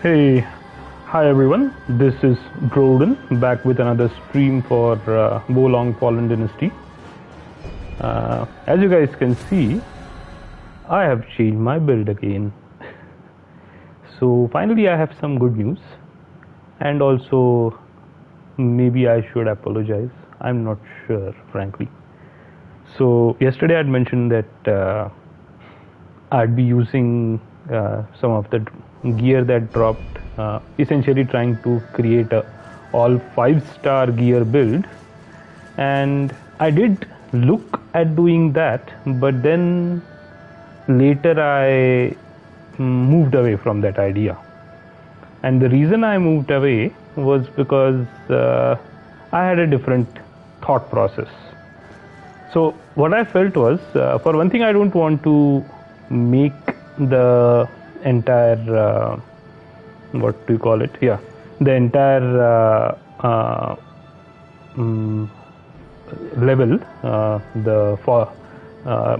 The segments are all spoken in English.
Hey, hi everyone. This is Golden back with another stream for Wolong Fallen Dynasty. As you guys can see, I have changed my build again. So finally, I have some good news, and also maybe I should apologize. I'm not sure, frankly. So yesterday I'd mentioned that I'd be using some of the gear that dropped, essentially trying to create a all 5-star gear build, and I did look at doing that, but then later I moved away from that idea. And the reason I moved away was because I had a different thought process. So what I felt was, for one thing, I don't want to make the entire what do you call it? Yeah, the entire level, the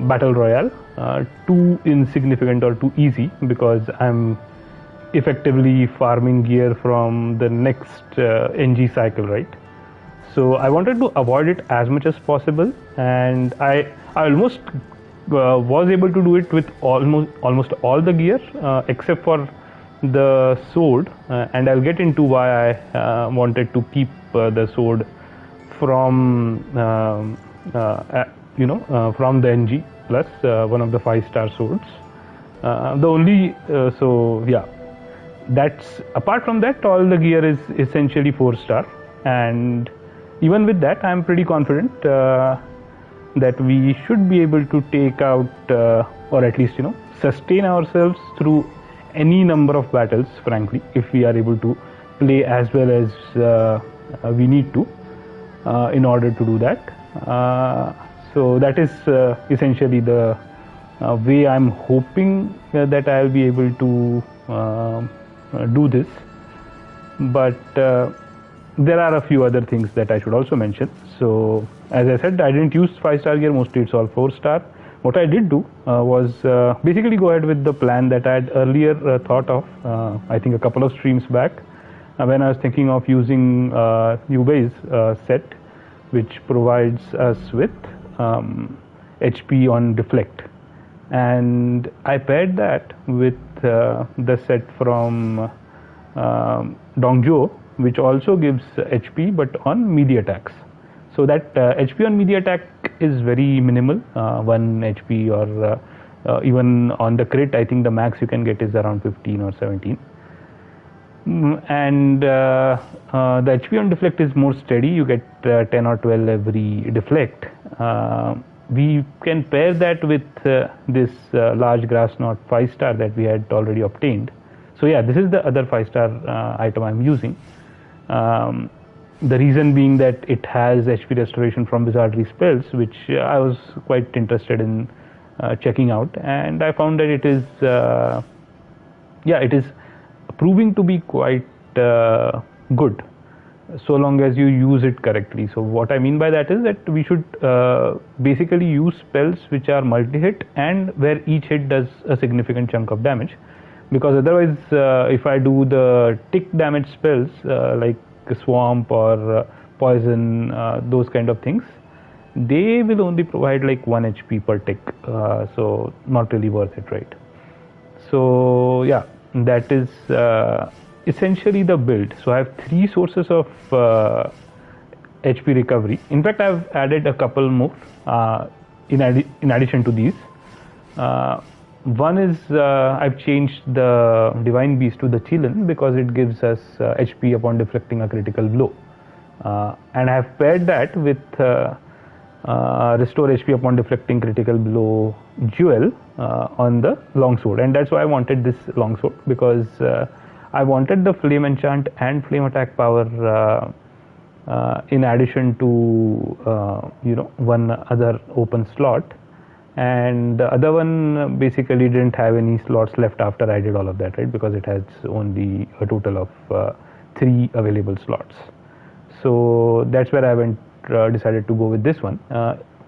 battle royale, too insignificant or too easy, because I'm effectively farming gear from the next NG cycle, right? So I wanted to avoid it as much as possible, and I almost was able to do it with almost all the gear except for the sword, and I'll get into why I wanted to keep the sword from from the NG plus one of the 5-star swords. So yeah, that's apart from that, all the gear is essentially 4-star, and even with that, I'm pretty confident that we should be able to take out or at least sustain ourselves through any number of battles, frankly, if we are able to play as well as we need to in order to do that. So that is essentially the way I'm hoping that I'll be able to do this. But there are a few other things that I should also mention. So as I said, I didn't use 5-star gear, mostly it's all 4-star. What I did do was basically go ahead with the plan that I had earlier thought of, I think a couple of streams back, when I was thinking of using Yube's set, which provides us with HP on deflect. And I paired that with the set from Dongzhuo, which also gives HP but on melee attacks. So that HP on melee attack is very minimal, 1 HP, or even on the crit, I think the max you can get is around 15 or 17. And the HP on deflect is more steady, you get 10 or 12 every deflect. We can pair that with this large grass knot 5-star that we had already obtained. So yeah, this is the other 5-star item I'm using. The reason being that it has HP restoration from wizardry spells, which I was quite interested in checking out, and I found that it is it is proving to be quite good, so long as you use it correctly. So what I mean by that is that we should basically use spells which are multi-hit and where each hit does a significant chunk of damage, because otherwise if I do the tick damage spells like swamp or poison, those kind of things, they will only provide like 1 HP per tick, so not really worth it, right? So yeah, that is essentially the build. So I have 3 sources of HP recovery. In fact, I've added a couple more in addition to these. One is I've changed the Divine Beast to the Chilin because it gives us HP upon deflecting a critical blow, and I have paired that with Restore HP upon deflecting critical blow jewel on the longsword, and that's why I wanted this longsword, because I wanted the flame enchant and flame attack power in addition to one other open slot. And the other one basically didn't have any slots left after I did all of that, right? Because it has only a total of 3 available slots. So that's where I decided to go with this one.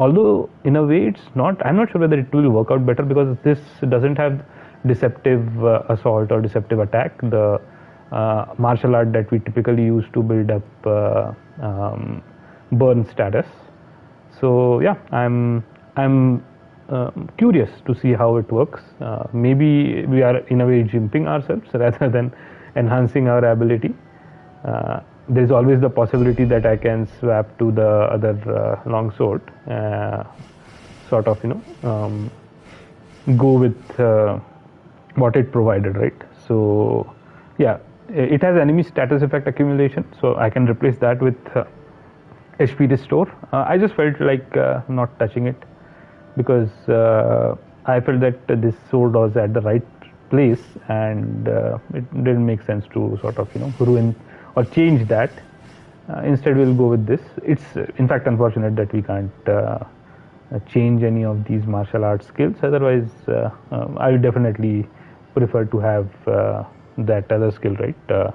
Although in a way it's not, I'm not sure whether it will work out better, because this doesn't have deceptive assault or deceptive attack. The martial art that we typically use to build up burn status. So yeah, I'm curious to see how it works. Maybe we are in a way jimping ourselves rather than enhancing our ability. There is always the possibility that I can swap to the other longsword, sort of go with what it provided, right? So yeah, it has enemy status effect accumulation, so I can replace that with HP restore. I just felt like not touching it because I felt that this sword was at the right place, and it didn't make sense to sort of ruin or change that. Instead, we'll go with this. It's in fact unfortunate that we can't change any of these martial arts skills. Otherwise, I would definitely prefer to have that other skill, right,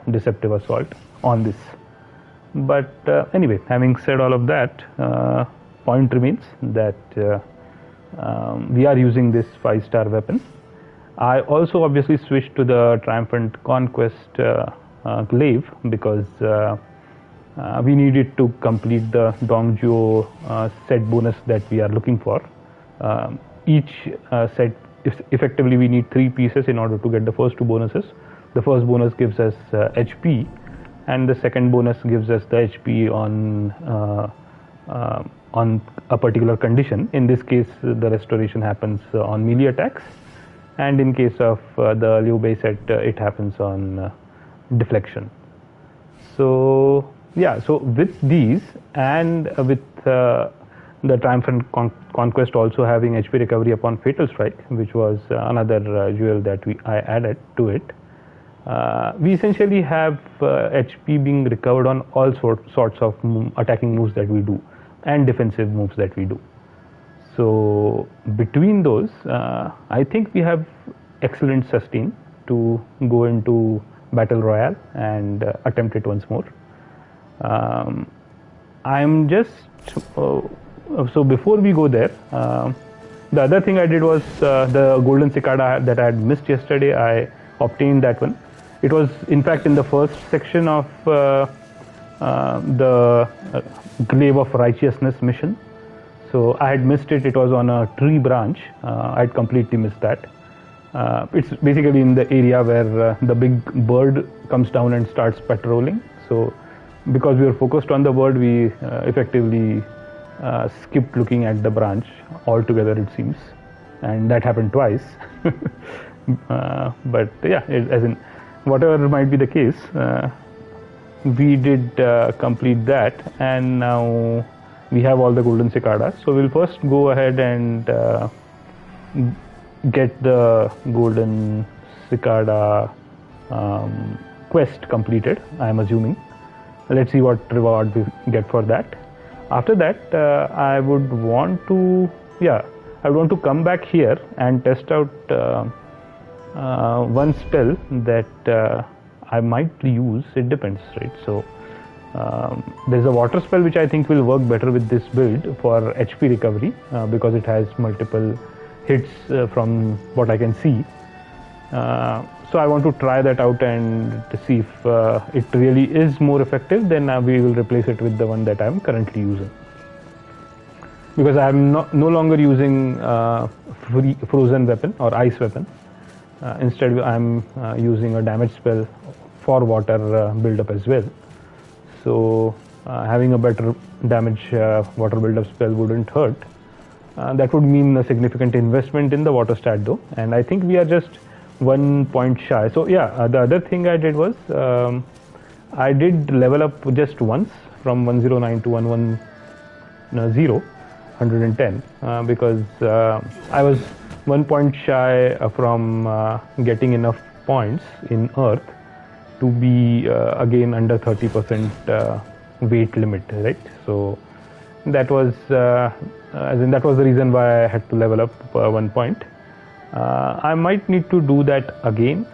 deceptive assault, on this. But anyway, having said all of that, point remains that we are using this 5-star weapon. I also obviously switched to the Triumphant Conquest glaive because we needed to complete the Dongjuo set bonus that we are looking for. Each set, effectively we need 3 pieces in order to get the first 2 bonuses. The first bonus gives us HP, and the second bonus gives us the HP on a particular condition. In this case, the restoration happens on melee attacks, and in case of the Liu Bei set, it happens on deflection. So yeah, so with these and with the Triumphant Conquest also having HP recovery upon Fatal Strike, which was another jewel that I added to it, we essentially have HP being recovered on all sorts of attacking moves that we do and defensive moves that we do. So between those, I think we have excellent sustain to go into Battle Royale and attempt it once more. I'm just so before we go there, the other thing I did was the Golden Cicada that I had missed yesterday. I obtained that one. It was in fact in the first section of the Glaive of Righteousness mission. So I had missed it. It was on a tree branch. I had completely missed that. It's basically in the area where the big bird comes down and starts patrolling. So because we were focused on the bird, we effectively skipped looking at the branch altogether, it seems, and that happened twice. But yeah, as in whatever might be the case, we did complete that, and now we have all the Golden Cicadas. So we'll first go ahead and get the Golden Cicada quest completed, I am assuming. Let's see what reward we get for that. After that, I would want to come back here and test out one spell that I might use. It depends, right? So there's a water spell which I think will work better with this build for HP recovery because it has multiple hits from what I can see. So I want to try that out and to see if it really is more effective. Then we will replace it with the one that I'm currently using, because I am no longer using frozen weapon or ice weapon. Instead, I'm using a damage spell for water build-up as well. So having a better damage water build-up spell wouldn't hurt. That would mean a significant investment in the water stat though, and I think we are just 1 point shy. So yeah, the other thing I did was I did level up just once from 109 to 110 because I was 1 point shy from getting enough points in Earth to be again under 30% weight limit, right? So that was that was the reason why I had to level up 1 point. I might need to do that again.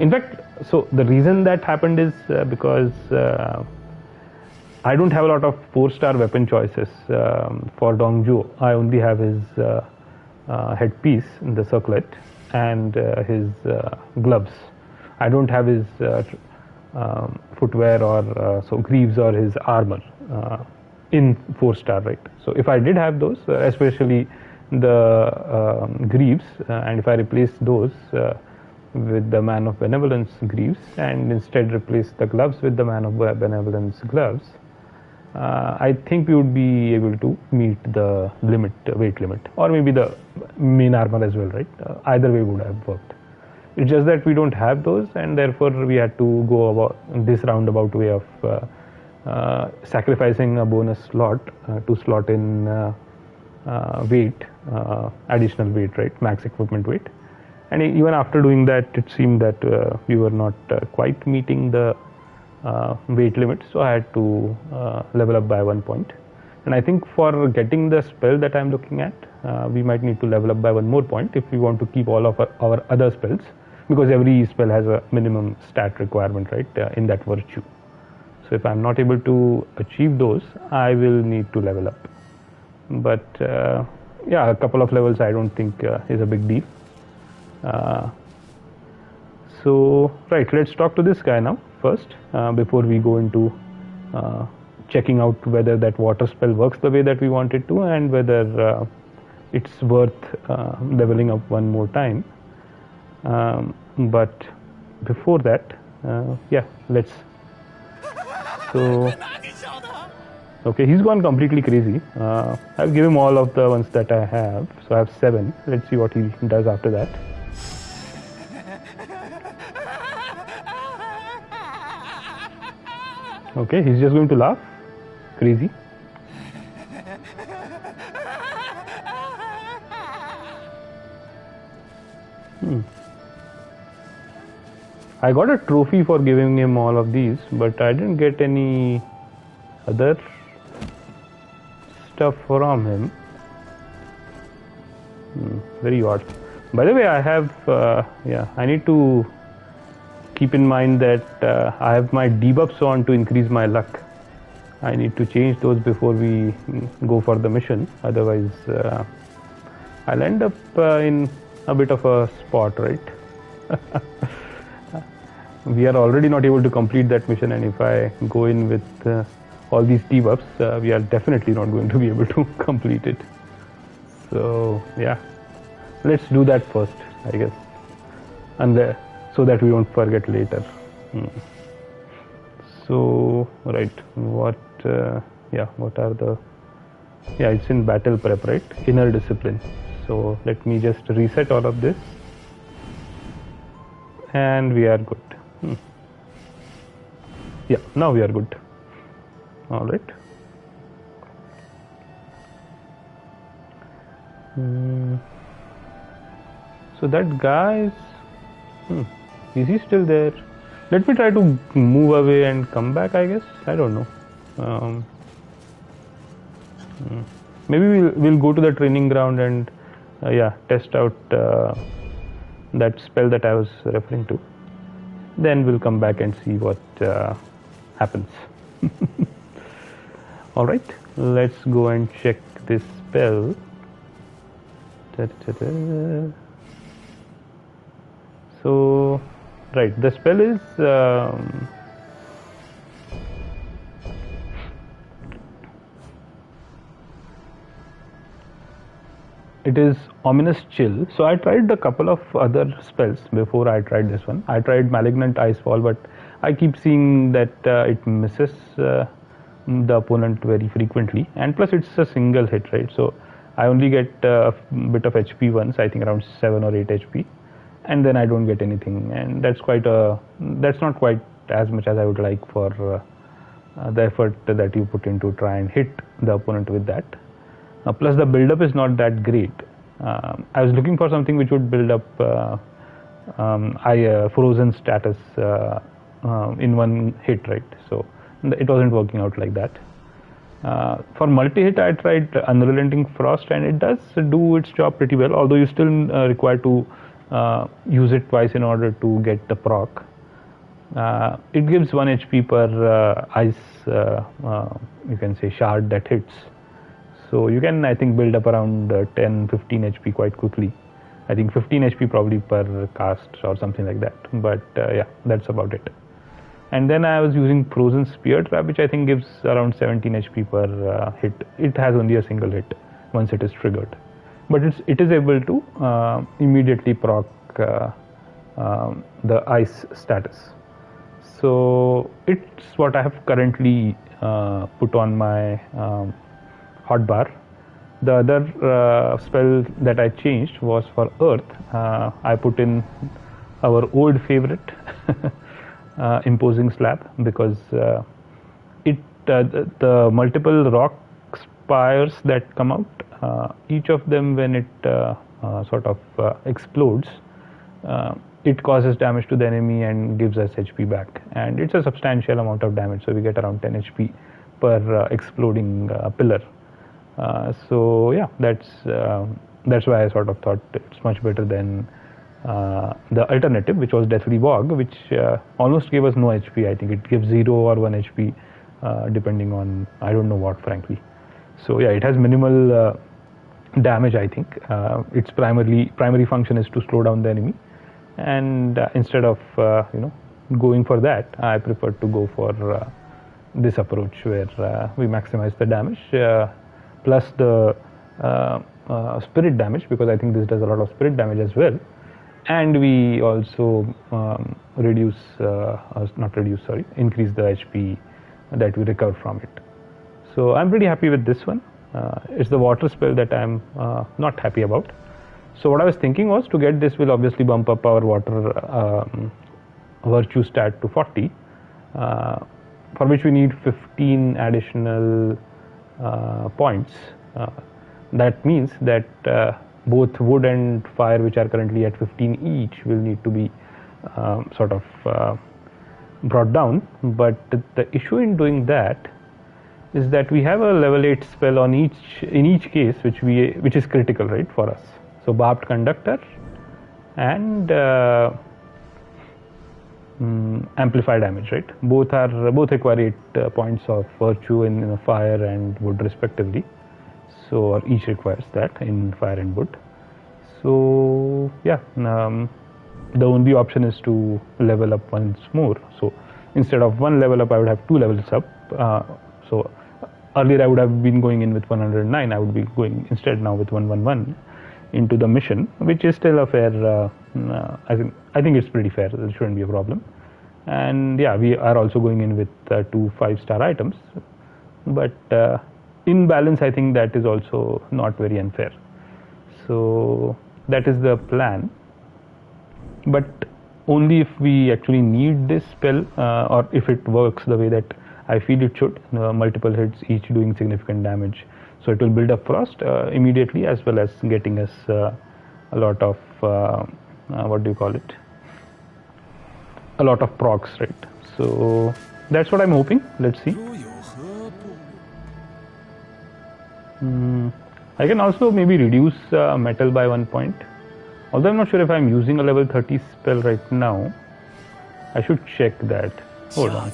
In fact, so the reason that happened is because I don't have a lot of 4-star weapon choices for Dongjuo. I only have his headpiece, the circlet, and his gloves. I don't have his footwear or so greaves or his armor in 4-star, right? So if I did have those, especially the greaves, and if I replace those with the Man of Benevolence greaves and instead replace the gloves with the Man of Benevolence gloves, I think we would be able to meet the limit, weight limit, or maybe the main armor as well, right? Either way would have worked. It's just that we don't have those, and therefore we had to go about this roundabout way of sacrificing a bonus slot to slot in weight, additional weight, right? Max equipment weight. And even after doing that, it seemed that we were not quite meeting the weight limit, so I had to level up by 1 point. And I think for getting the spell that I'm looking at, we might need to level up by 1 more point if we want to keep all of our other spells, because every spell has a minimum stat requirement, right, in that virtue. So if I'm not able to achieve those, I will need to level up. But yeah, a couple of levels I don't think is a big deal. So right, let's talk to this guy now first, before we go into checking out whether that water spell works the way that we want it to, and whether it's worth leveling up 1 more time. But before that, yeah, let's. So okay, he's gone completely crazy. I'll give him all of the ones that I have, so I have 7. Let's see what he does after that. Okay, he's just going to laugh. Crazy. I got a trophy for giving him all of these, but I didn't get any other stuff from him. Very odd. By the way, I have, yeah, I need to keep in mind that I have my debuffs on to increase my luck. I need to change those before we go for the mission, otherwise I'll end up in a bit of a spot, right? We are already not able to complete that mission, and if I go in with all these debuffs, we are definitely not going to be able to complete it. So yeah, let's do that first, I guess, and so that we don't forget later. So right, what yeah, what are the, yeah, it's in battle prep, right? Inner discipline. So let me just reset all of this, and we are good. Yeah, now we are good. All right. So that guy is he still there? Let me try to move away and come back, I guess. I don't know. Maybe we'll go to the training ground and yeah, test out that spell that I was referring to. Then we'll come back and see what happens. All right, let's go and check this spell. So, right, the spell is it is Ominous Chill. So I tried a couple of other spells before I tried this one. I tried Malignant Icefall, but I keep seeing that it misses the opponent very frequently, and plus it's a single hit, right? So I only get a bit of HP once, I think around 7 or 8 HP, and then I don't get anything, and that's not quite as much as I would like for the effort that you put into try and hit the opponent with that. Plus the build up is not that great. I was looking for something which would build up frozen status in one hit, right? So it wasn't working out like that. For multi-hit, I tried Unrelenting Frost, and it does do its job pretty well, although you still require to use it twice in order to get the proc. It gives 1 HP per ice, you can say, shard that hits. So you can, I think, build up around 10-15 HP quite quickly. I think 15 HP probably per cast or something like that. But yeah, that's about it. And then I was using Frozen Spear Trap, which I think gives around 17 HP per hit. It has only a single hit once it is triggered, but it is able to immediately proc the ice status. So it's what I have currently put on my hotbar. The other spell that I changed was for Earth. I put in our old favorite, Imposing Slab, because the multiple rock spires that come out, each of them, when it sort of explodes, it causes damage to the enemy and gives us HP back, and it's a substantial amount of damage, so we get around 10 HP per exploding pillar. So yeah, that's why I sort of thought it's much better than the alternative, which was Deathly Bog, which almost gave us no HP. I think it gives 0 or 1 HP depending on, I don't know what, frankly. So yeah, it has minimal damage. I think its primary function is to slow down the enemy, and instead of going for that, I prefer to go for this approach where we maximize the damage plus the spirit damage, because I think this does a lot of spirit damage as well, and we also increase the HP that we recover from it. So I'm pretty happy with this one. It's the water spell that I'm not happy about. So what I was thinking was, to get this, we'll obviously bump up our water virtue stat to 40, for which we need 15 additional points. That means that both wood and fire, which are currently at 15 each, will need to be sort of brought down. But the issue in doing that is that we have a level 8 spell in each case, which is critical, right, for us. So Barbed Conductor and Amplify Damage, right? Both require 8 points of virtue in fire and wood respectively. So each requires that in fire and wood. So yeah, the only option is to level up once more. So instead of 1 level up, I would have 2 levels up. So earlier I would have been going in with 109. I would be going instead now with 111 into the mission, which is still a fair. I think it's pretty fair. There shouldn't be a problem. And yeah, we are also going in with 2 5-star items, but in balance, I think that is also not very unfair. So that is the plan, but only if we actually need this spell, or if it works the way that I feel it should, multiple hits each doing significant damage. So it will build up frost immediately, as well as getting us a lot of what do you call it? A lot of procs, right? So that's what I'm hoping. Let's see. I can also maybe reduce metal by 1 point. Although I'm not sure if I'm using a level 30 spell right now. I should check that. Hold on.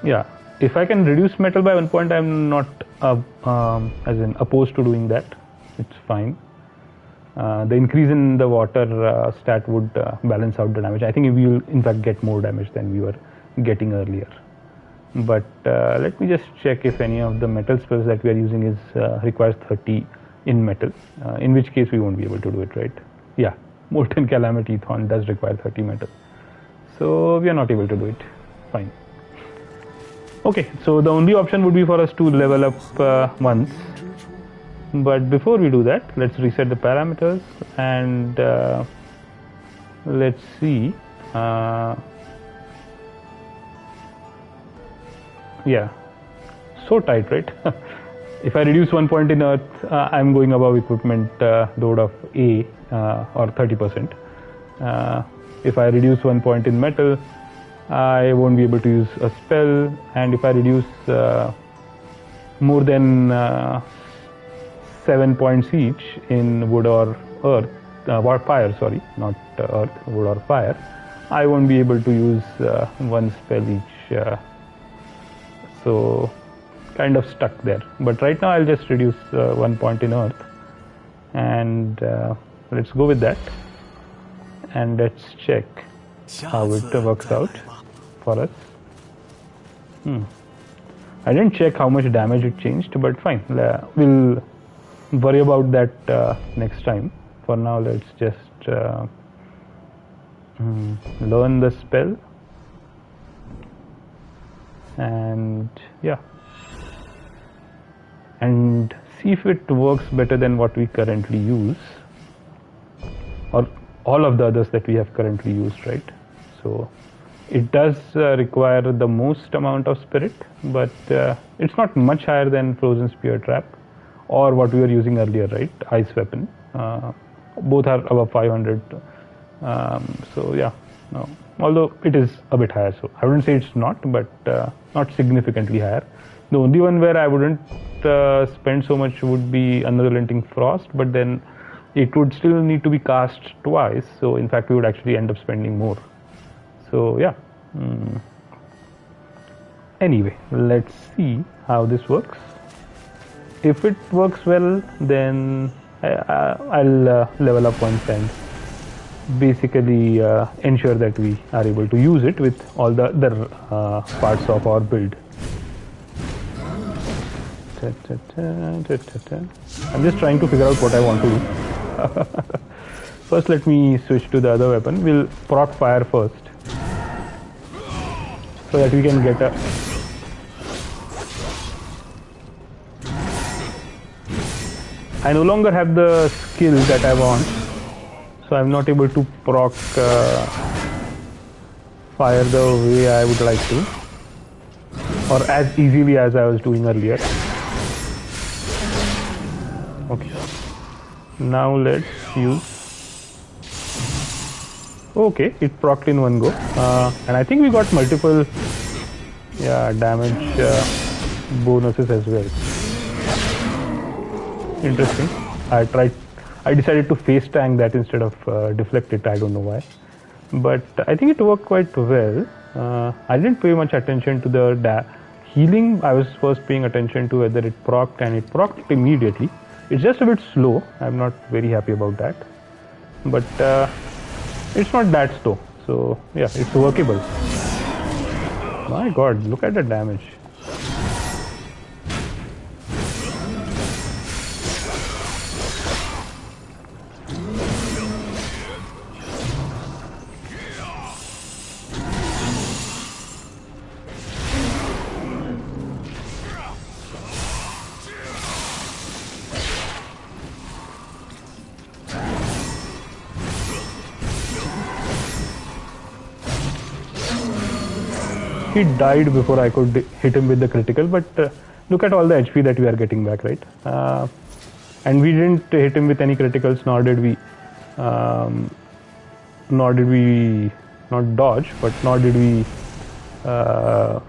Yeah, if I can reduce metal by 1 point, I'm not as in opposed to doing that. It's fine. The increase in the water stat would balance out the damage. I think we will in fact get more damage than we were getting earlier. But let me just check if any of the metal spells that we are using requires 30 in metal, in which case we won't be able to do it, right? Yeah, Molten Calamity Thorn does require 30 metal, so we are not able to do it. Fine. Okay, so the only option would be for us to level up once, but before we do that, let's reset the parameters and let's see. Yeah, so tight, right? If I reduce 1 point in earth, I'm going above equipment load of A or 30%. If I reduce 1 point in metal, I won't be able to use a spell, and if I reduce more than 7 points each in wood or earth, or fire, sorry, not earth, wood or fire, I won't be able to use one spell each. So kind of stuck there, but right now I'll just reduce 1 point in earth, and let's go with that, and let's check. how it works out for us. I didn't check how much damage it changed, but fine. We'll worry about that next time. For now, let's just learn the spell. And yeah. And see if it works better than what we currently use. Or all of the others that we have currently used, right? So it does require the most amount of spirit, but it's not much higher than Frozen Spear Trap or what we were using earlier, right? Ice Weapon. Both are above 500. So yeah, no. Although it is a bit higher, so I wouldn't say it's not, but not significantly higher. The only one where I wouldn't spend so much would be Unrelenting Frost, but then it would still need to be cast twice, so in fact we would actually end up spending more. So yeah. Anyway, let's see how this works. If it works well, then I'll level up once and basically ensure that we are able to use it with all the other parts of our build. I'm just trying to figure out what I want to do. First, let me switch to the other weapon. We'll proc fire first, so that we can get a... I no longer have the skill that I want, so I'm not able to proc fire the way I would like to, or as easily as I was doing earlier. Okay, now let's use... Okay, it procced in one go, and I think we got multiple damage bonuses as well. Interesting. I decided to face tank that instead of deflect it. I don't know why, but I think it worked quite well. I didn't pay much attention to the healing. I was first paying attention to whether it procced, and it procced immediately. It's just a bit slow. I'm not very happy about that, but it's not that slow. So yeah, it's workable. My God, look at the damage. He died before I could hit him with the critical, but look at all the HP that we are getting back, right? And we didn't hit him with any criticals, nor did we not dodge, but nor did we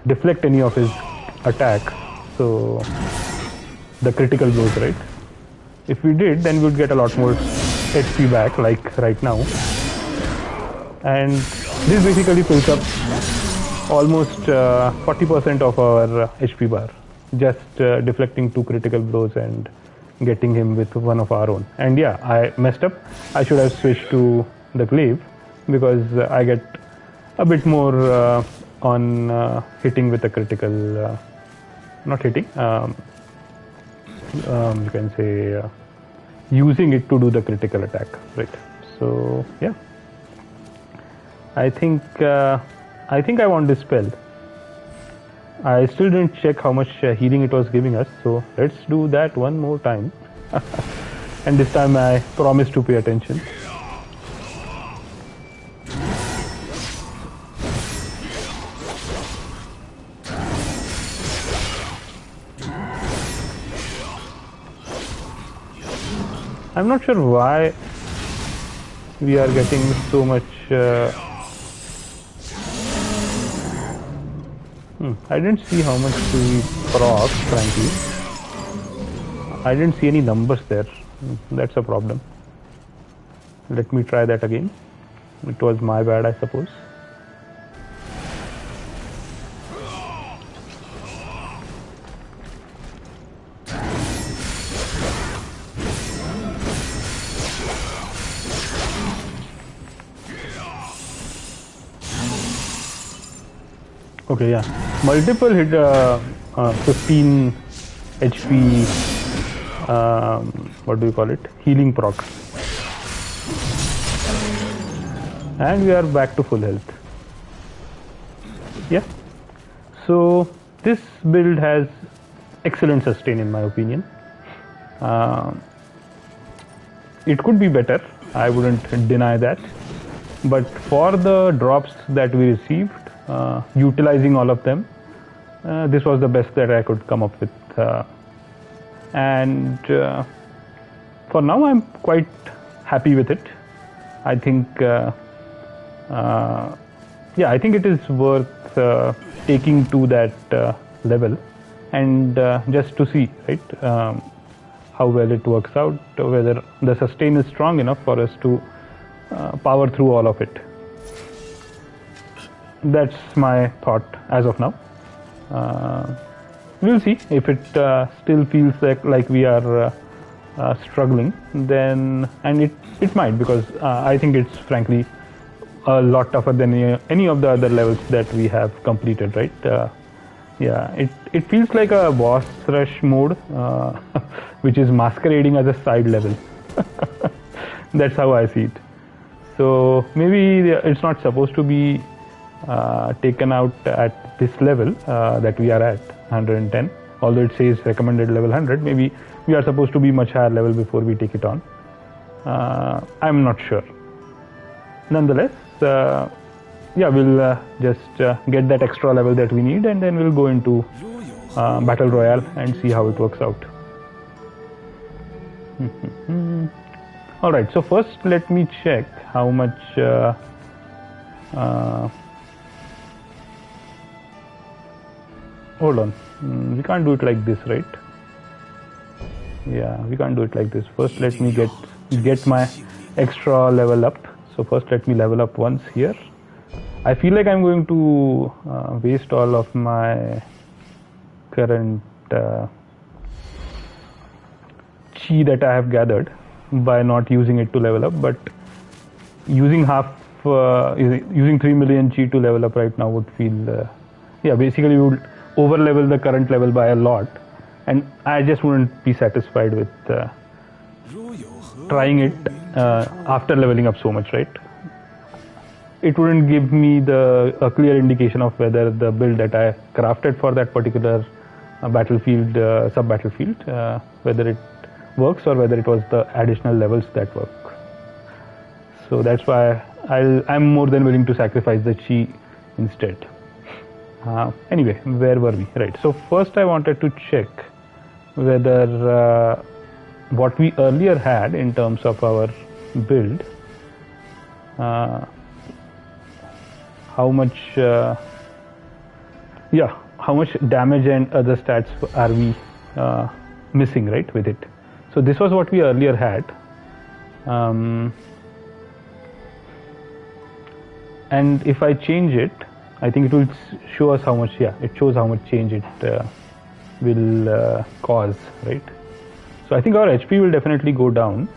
deflect any of his attack. So the critical blows, right? If we did, then we would get a lot more HP back, like right now. And this basically fills up almost 40% of our HP bar, just deflecting 2 critical blows and getting him with one of our own. And yeah, I messed up. I should have switched to the glaive, because I get a bit more on hitting with a critical, not hitting, you can say using it to do the critical attack, right? So yeah, I think I want this spell. I still didn't check how much healing it was giving us, so let's do that one more time. And this time I promise to pay attention. I'm not sure why we are getting so much... I didn't see how much we proc, frankly. I didn't see any numbers there. That's a problem. Let me try that again. It was my bad, I suppose. Okay, yeah. Multiple hit 15 HP, what do you call it? Healing proc. And we are back to full health. Yeah. So this build has excellent sustain in my opinion. It could be better, I wouldn't deny that. But for the drops that we received, utilizing all of them, this was the best that I could come up with. And for now I'm quite happy with it. I think I think it is worth taking to that level and just to see, right, how well it works out, whether the sustain is strong enough for us to power through all of it. That's my thought as of now. We'll see if it still feels like we are struggling, then, and it might, because I think it's frankly a lot tougher than any of the other levels that we have completed, right? Yeah, it feels like a boss rush mode, which is masquerading as a side level. That's how I see it. So maybe it's not supposed to be taken out at this level that we are at, 110. Although it says recommended level 100, maybe we are supposed to be much higher level before we take it on. I'm not sure. Nonetheless, yeah, we'll just get that extra level that we need, and then we'll go into Battle Royale and see how it works out. Alright, so first let me check how much hold on, we can't do it like this, right? Yeah, we can't do it like this. First let me get my extra level up. So first let me level up once here. I feel like I'm going to waste all of my current chi that I have gathered by not using it to level up, but using using 3 million chi to level up right now would feel, yeah, basically we would over level the current level by a lot, and I just wouldn't be satisfied with trying it after leveling up so much, right? It wouldn't give me a clear indication of whether the build that I crafted for that particular battlefield, sub-battlefield, whether it works or whether it was the additional levels that work. So that's why I'm more than willing to sacrifice the chi instead. Anyway, where were we? Right, so first I wanted to check whether what we earlier had in terms of our build, how much how much damage and other stats are we missing, right, with it. So this was what we earlier had, and if I change it, I think it will show us how much, yeah, it shows how much change it will cause, right? So I think our HP will definitely go down.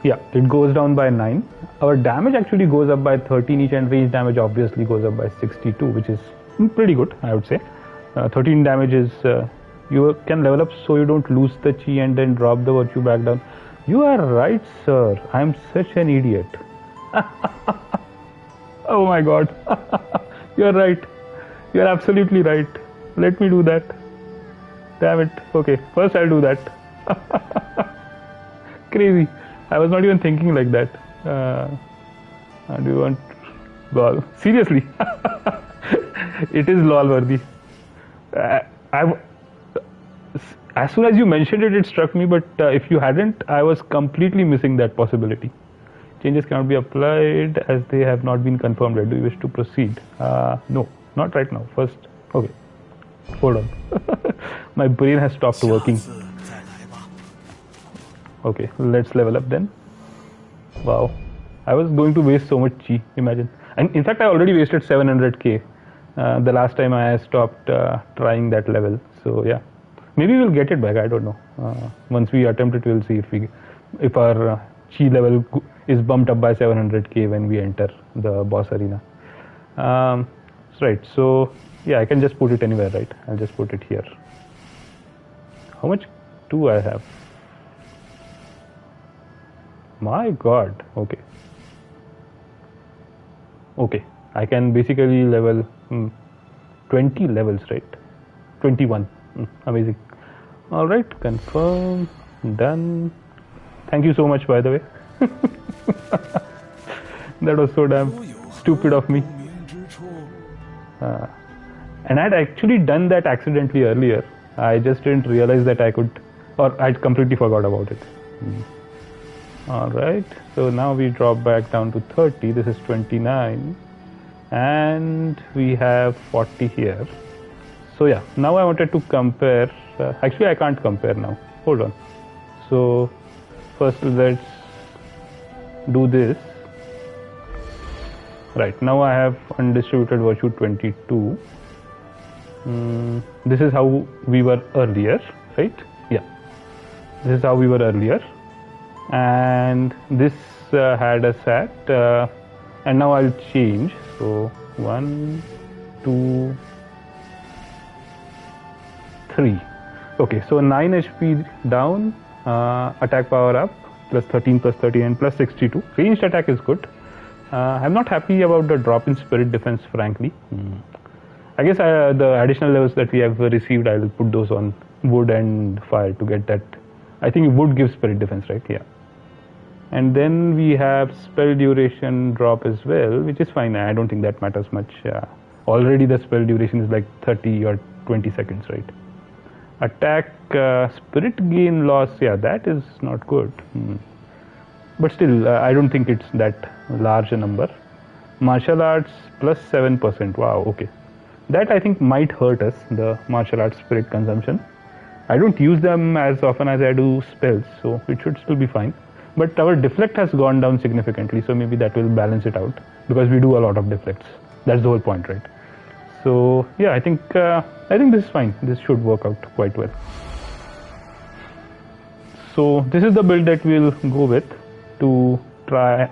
Yeah, it goes down by 9. Our damage actually goes up by 13 each, and range damage obviously goes up by 62, which is pretty good, I would say. 13 damage is, you can level up so you don't lose the chi and then drop the virtue back down. You are right, sir. I'm such an idiot. Oh my god. You're right. You're absolutely right. Let me do that. Damn it. Okay, first I'll do that. Crazy. I was not even thinking like that. Do you want lol? Seriously. It is lol worthy. As soon as you mentioned it, it struck me, but if you hadn't, I was completely missing that possibility. Changes cannot be applied as they have not been confirmed yet. Do you wish to proceed? No, not right now. First, okay. Hold on. My brain has stopped working. Okay, let's level up then. Wow, I was going to waste so much chi, imagine. And in fact, I already wasted 700k the last time I stopped trying that level. So yeah, maybe we'll get it back. I don't know. Once we attempt it, we'll see if our chi level is bumped up by 700k when we enter the boss arena. right. So yeah, I can just put it anywhere, right? I'll just put it here. How much do I have? My God. Okay. Okay. I can basically level 20 levels, right? 21. Amazing. All right. Confirm. Done. Thank you so much, by the way. That was so damn stupid of me. And I'd actually done that accidentally earlier. I just didn't realize that I could, or I'd completely forgot about it. All right. So now we drop back down to 30. This is 29. And we have 40 here. So yeah, now I wanted to compare. Actually, I can't compare now. Hold on. So first let's do this. Right, now I have undistributed virtue 22. This is how we were earlier, right? Yeah, this is how we were earlier. And this had us at, and now I'll change. So 1, 2, 3. Okay, so 9 HP down, attack power up, plus 13, plus 30, and plus 62. Ranged attack is good. I'm not happy about the drop in spirit defense, frankly. I guess the additional levels that we have received, I will put those on wood and fire to get that. I think wood gives spirit defense, right? Yeah. And then we have spell duration drop as well, which is fine. I don't think that matters much. Already the spell duration is like 30 or 20 seconds, right? Attack spirit gain loss, yeah, that is not good. But still, I don't think it's that large a number. Martial arts plus 7%. Wow, okay. That I think might hurt us, the martial arts spirit consumption. I don't use them as often as I do spells, so it should still be fine. But our deflect has gone down significantly, so maybe that will balance it out because we do a lot of deflects. That's the whole point, right? So yeah, I think this is fine. This should work out quite well. So this is the build that we'll go with to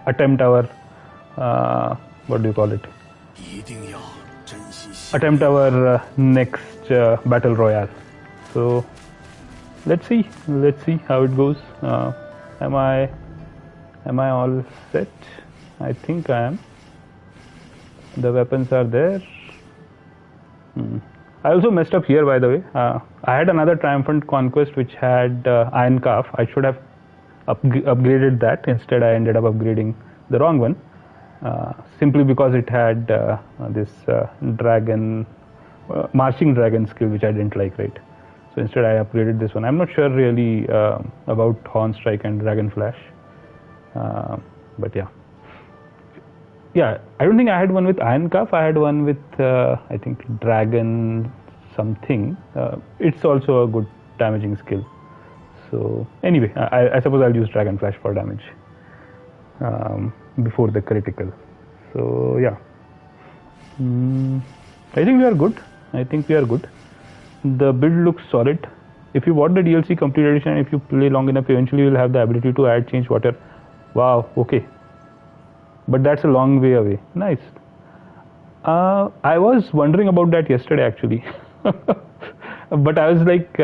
attempt our what do you call it? Attempt our next battle royale. So let's see how it goes. Am I all set? I think I am. The weapons are there. I also messed up here, by the way. I had another triumphant conquest which had iron calf. I should have upgraded that. Instead, I ended up upgrading the wrong one, simply because it had this dragon, marching dragon skill, which I didn't like, right? So instead, I upgraded this one. I'm not sure really about Horn Strike and Dragon Flash, but yeah. Yeah, I don't think I had one with Iron Calf. I had one with, I think, Dragon something. It's also a good damaging skill. So anyway, I suppose I'll use Dragon Flash for damage before the critical. So yeah, I think we are good. The build looks solid. If you bought the DLC Complete Edition, and if you play long enough, eventually you'll have the ability to add, change, whatever. Wow, okay. But that's a long way away. Nice. I was wondering about that yesterday, actually. But I was like,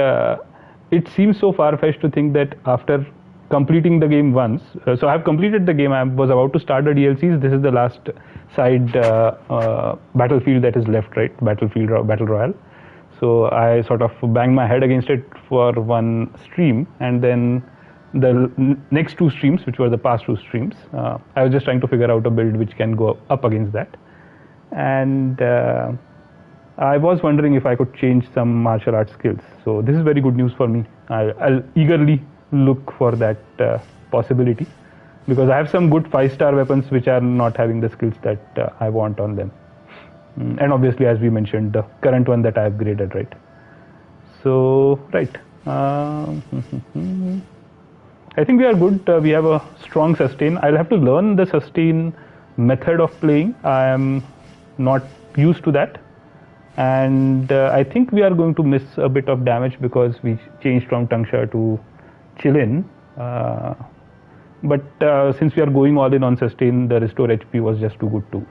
it seems so far-fetched to think that after completing the game once, so I've completed the game, I was about to start the DLCs, this is the last side battlefield that is left, right? Battle Royale. So I sort of banged my head against it for one stream, and then the next two streams, which were the past two streams, I was just trying to figure out a build which can go up against that. And I was wondering if I could change some martial arts skills. So this is very good news for me. I'll eagerly look for that possibility, because I have some good 5-star weapons which are not having the skills that I want on them. And obviously, as we mentioned, the current one that I upgraded, right? So, right. I think we are good. We have a strong sustain. I'll have to learn the sustain method of playing. I am not used to that. And I think we are going to miss a bit of damage because we changed from Tangsha to Chillin. But since we are going all in on sustain, the restore HP was just too good to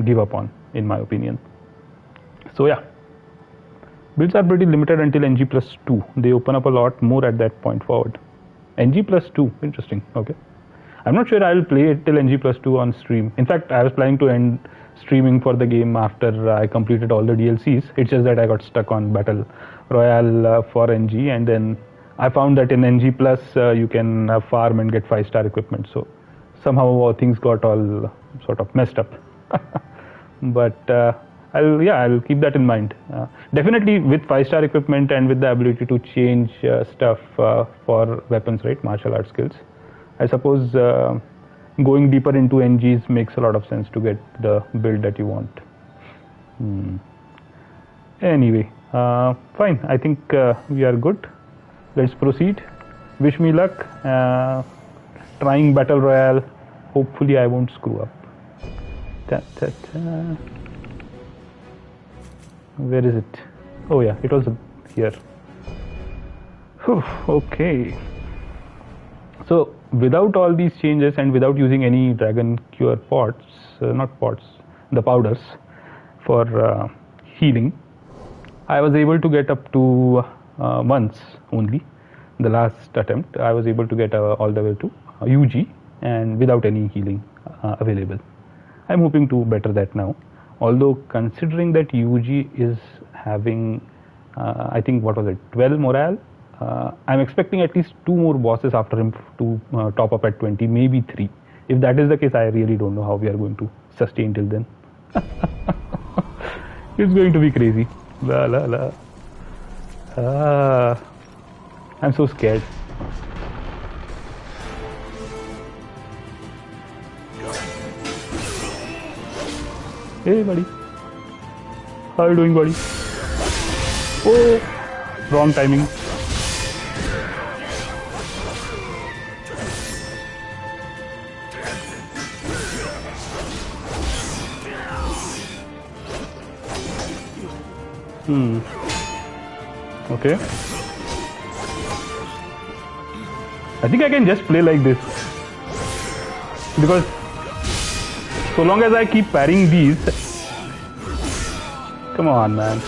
give up on, in my opinion. So yeah, builds are pretty limited until NG plus 2. They open up a lot more at that point forward. NG plus 2, interesting. Okay, I'm not sure I'll play it till NG plus 2 on stream. In fact, I was planning to end streaming for the game after I completed all the DLCs. It's just that I got stuck on Battle Royale for NG, and then I found that in NG plus you can farm and get 5-star equipment. So somehow things got all sort of messed up. But I'll keep that in mind. Definitely with 5-star equipment and with the ability to change stuff for weapons, right? Martial arts skills. I suppose going deeper into NGs makes a lot of sense to get the build that you want. Anyway, fine. I think we are good. Let's proceed. Wish me luck. Trying Battle Royale. Hopefully I won't screw up. Where is it? Oh yeah, it was here. Whew, okay. So without all these changes and without using any Dragon Cure pots, not pots, the powders for healing, I was able to get up to once only. The last attempt, I was able to get all the way to UG and without any healing available. I'm hoping to better that now. Although considering that UG is having, I think, what was it, 12 morale, I'm expecting at least 2 more bosses after him to top up at 20, maybe 3. If that is the case, I really don't know how we are going to sustain till then. It's going to be crazy. La la la. I'm so scared. Hey buddy. How are you doing, buddy? Oh, wrong timing. Okay. I think I can just play like this, because so long as I keep parrying these, come on man,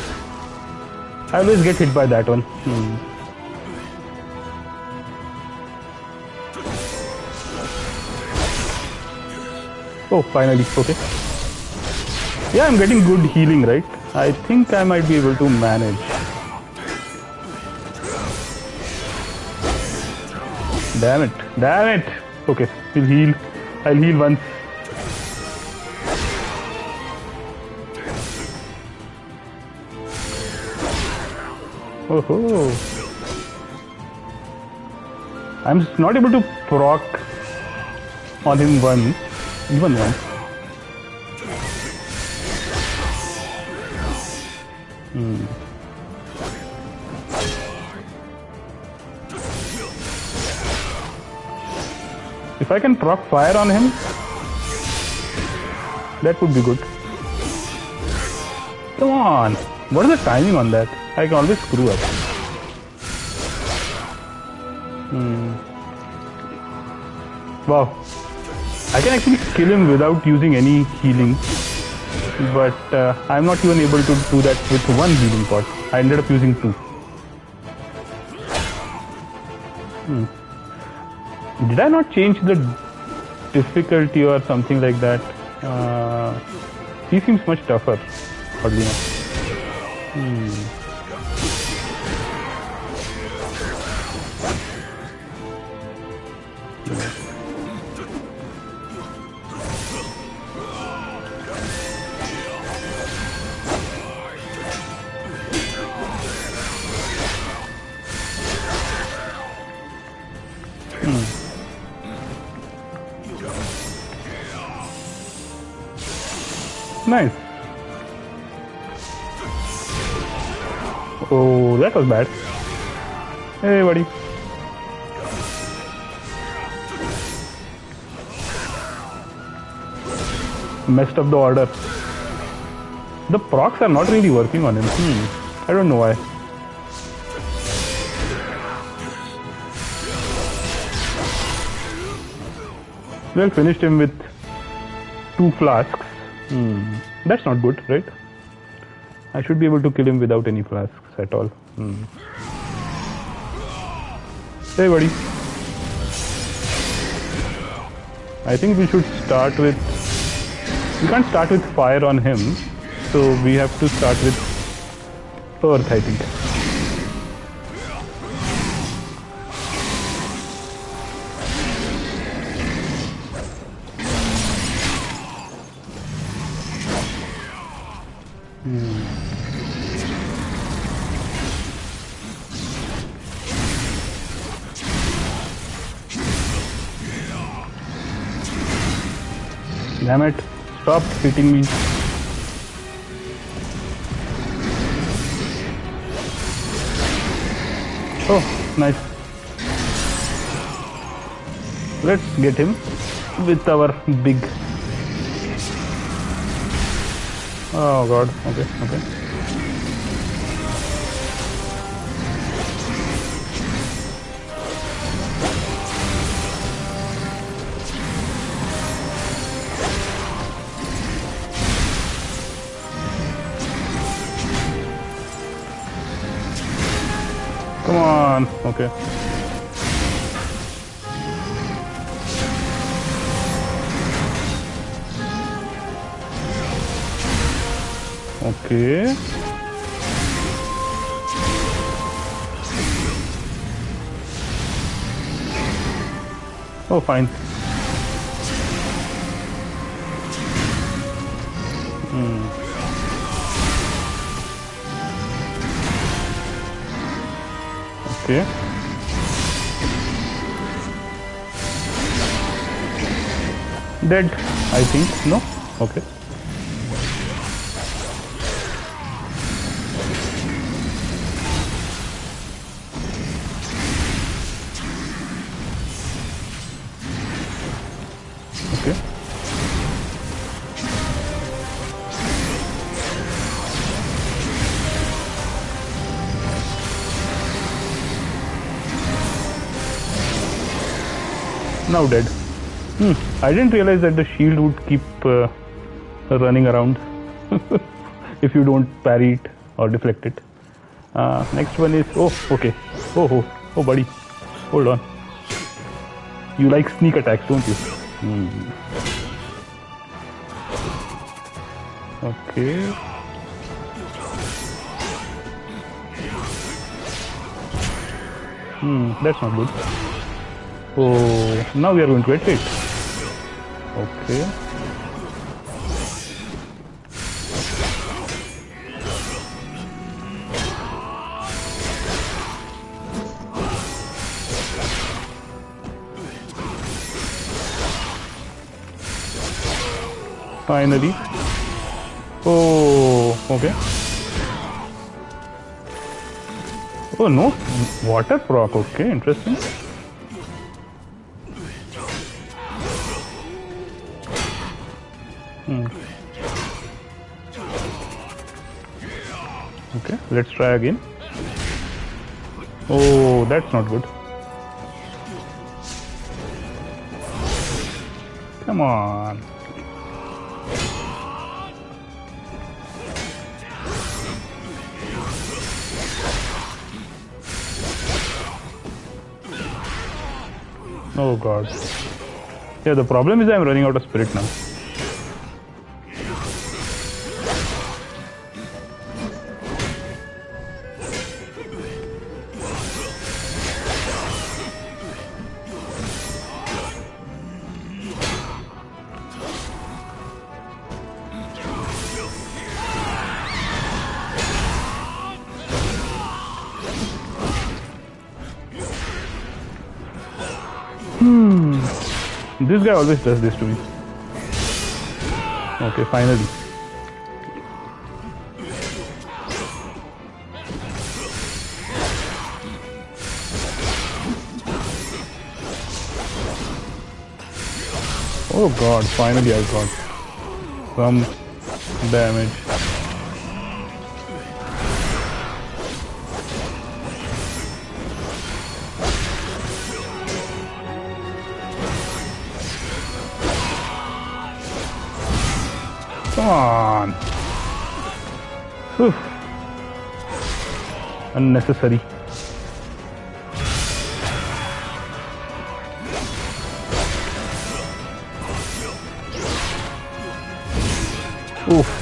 I always get hit by that one. Oh, finally, okay. Yeah, I'm getting good healing, right? I think I might be able to manage. Damn it, damn it. Okay, we'll heal. I'll heal once. Oh, I'm not able to proc on him once, even once. If I can proc fire on him, that would be good. Come on, what is the timing on that? I can always screw up. Wow, I can actually kill him without using any healing, but I'm not even able to do that with one healing pot. I ended up using 2. Did I not change the difficulty or something like that? He seems much tougher, oddly enough. Nice. Oh, that was bad. Hey, buddy. Messed up the order. The procs are not really working on him. I don't know why. Well, finished him with 2 flasks. That's not good, right? I should be able to kill him without any flasks at all. Hey buddy. I think we should start with... We can't start with fire on him, so we have to start with earth, I think. Damn it, stop hitting me. Oh, nice. Let's get him with our big... Oh god, okay. Come on, okay. Okay. Oh, fine. Okay. Dead, I think. No? Okay. Okay. Now dead. I didn't realize that the shield would keep running around if you don't parry it or deflect it. Next one is... Oh, okay. Oh, buddy. Hold on. You like sneak attacks, don't you? Okay. That's not good. Oh, now we are going to get hit. Okay. Finally. Oh, okay. Oh no, water proc. Okay, interesting. Okay, let's try again. Oh, that's not good. Come on. Oh god. Yeah, the problem is I'm running out of spirit now. This guy always does this to me. Okay, finally. Oh god, finally I got some damage. Come on. Oof. Unnecessary.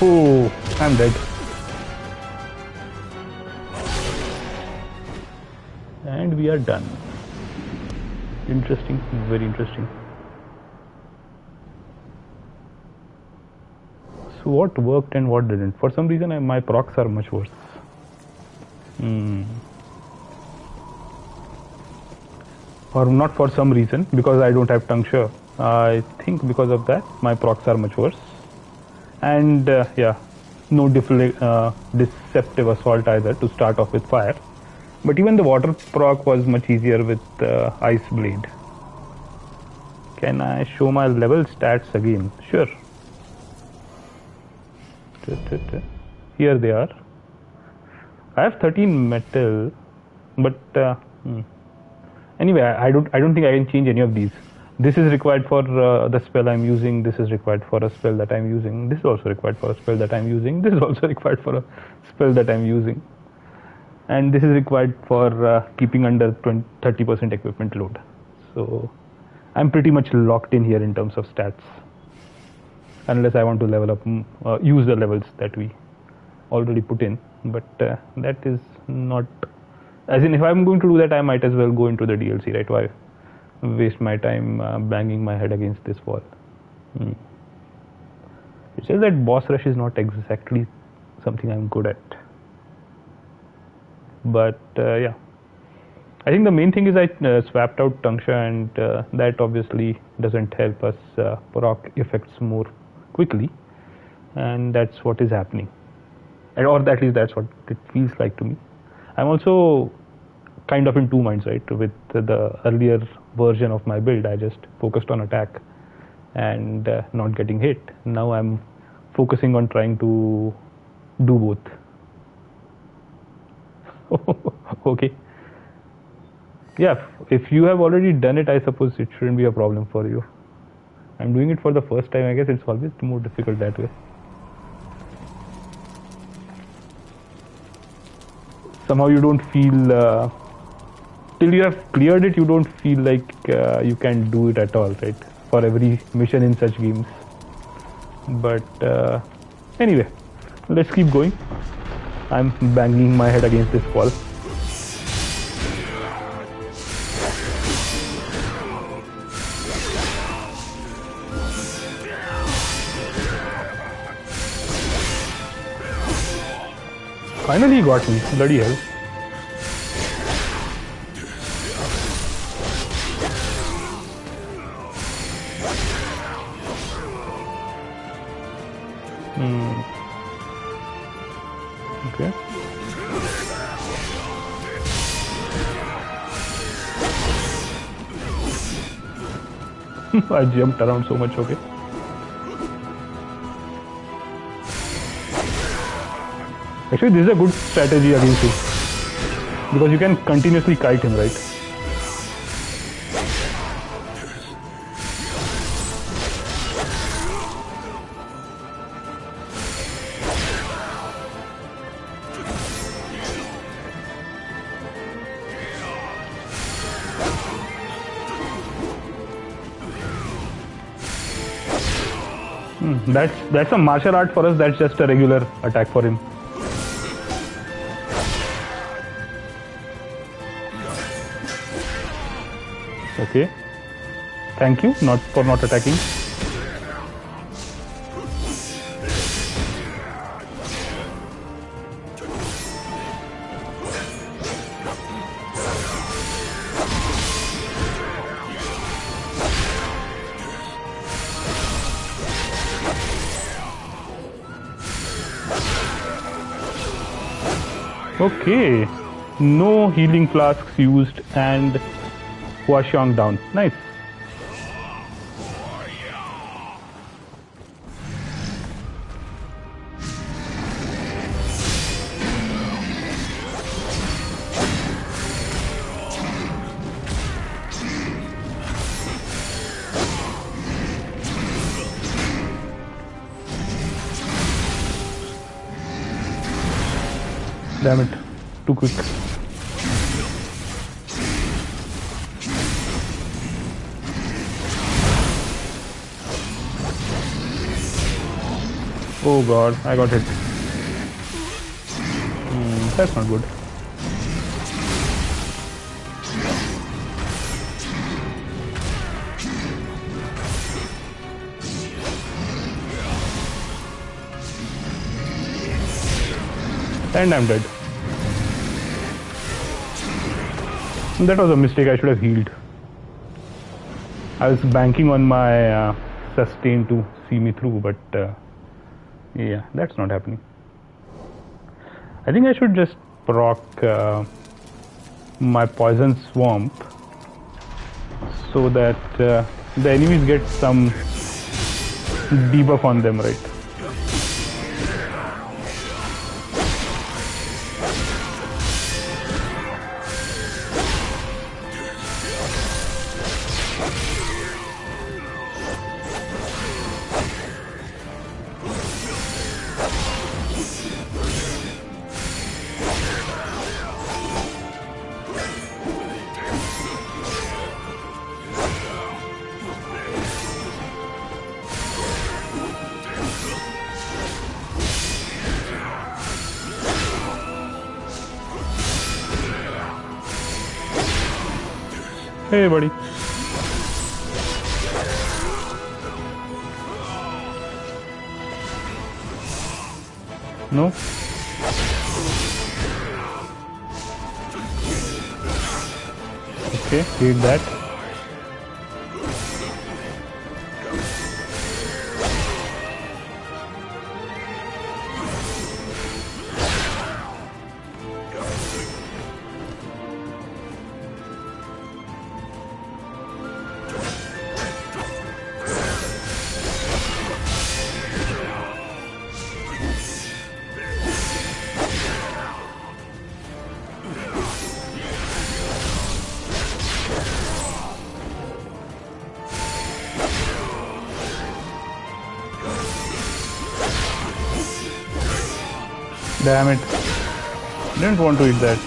Oh, I'm dead. And we are done. Interesting, very interesting. So what worked and what didn't? For some reason my procs are much worse. Or not for some reason, because I don't have Tongue-Sure. I think because of that my procs are much worse. And yeah, no deceptive assault either to start off with fire. But even the water proc was much easier with Ice Blade. Can I show my level stats again? Sure. Here they are. I have 13 metal, but anyway, I don't think I can change any of these. This is required for the spell I'm using. This is required for a spell that I'm using. This is also required for a spell that I'm using. This is also required for a spell that I'm using. And this is required for keeping under 30% equipment load. So I'm pretty much locked in here in terms of stats. Unless I want to level up, use the levels that we already put in. But that is not... As in, if I'm going to do that, I might as well go into the DLC, right? Why waste my time banging my head against this wall? It says that boss rush is not exactly something I'm good at. But yeah, I think the main thing is I swapped out Tongue-Sure, and that obviously doesn't help us proc effects more quickly, and that's what is happening, or at least that's what it feels like to me. I'm also kind of in two minds, right? With the earlier version of my build, I just focused on attack and not getting hit. Now I'm focusing on trying to do both. Okay. Yeah, if you have already done it, I suppose it shouldn't be a problem for you. I'm doing it for the first time. I guess it's always more difficult that way. Somehow you don't feel, till you have cleared it, you don't feel like you can do it at all, right? For every mission in such games. But anyway, let's keep going. I'm banging my head against this wall. Finally he got me, bloody hell. Okay. I jumped around so much, okay. Actually, this is a good strategy against him, because you can continuously kite him, right? That's a martial art for us. That's just a regular attack for him. Okay. Thank you for not attacking. Okay, no healing flasks used and Huaxiang down. Nice. Damn it, too quick. Oh god, I got hit. That's not good. And I'm dead. That was a mistake, I should have healed. I was banking on my sustain to see me through, but yeah, that's not happening. I think I should just proc my poison swamp so that the enemies get some debuff on them, right? Hey buddy. No? Okay, hit that. Damn it. Didn't want to eat that.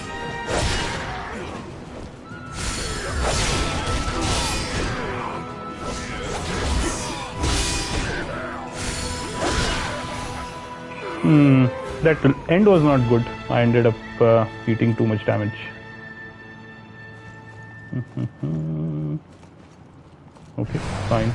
That end was not good. I ended up eating too much damage. Okay, fine.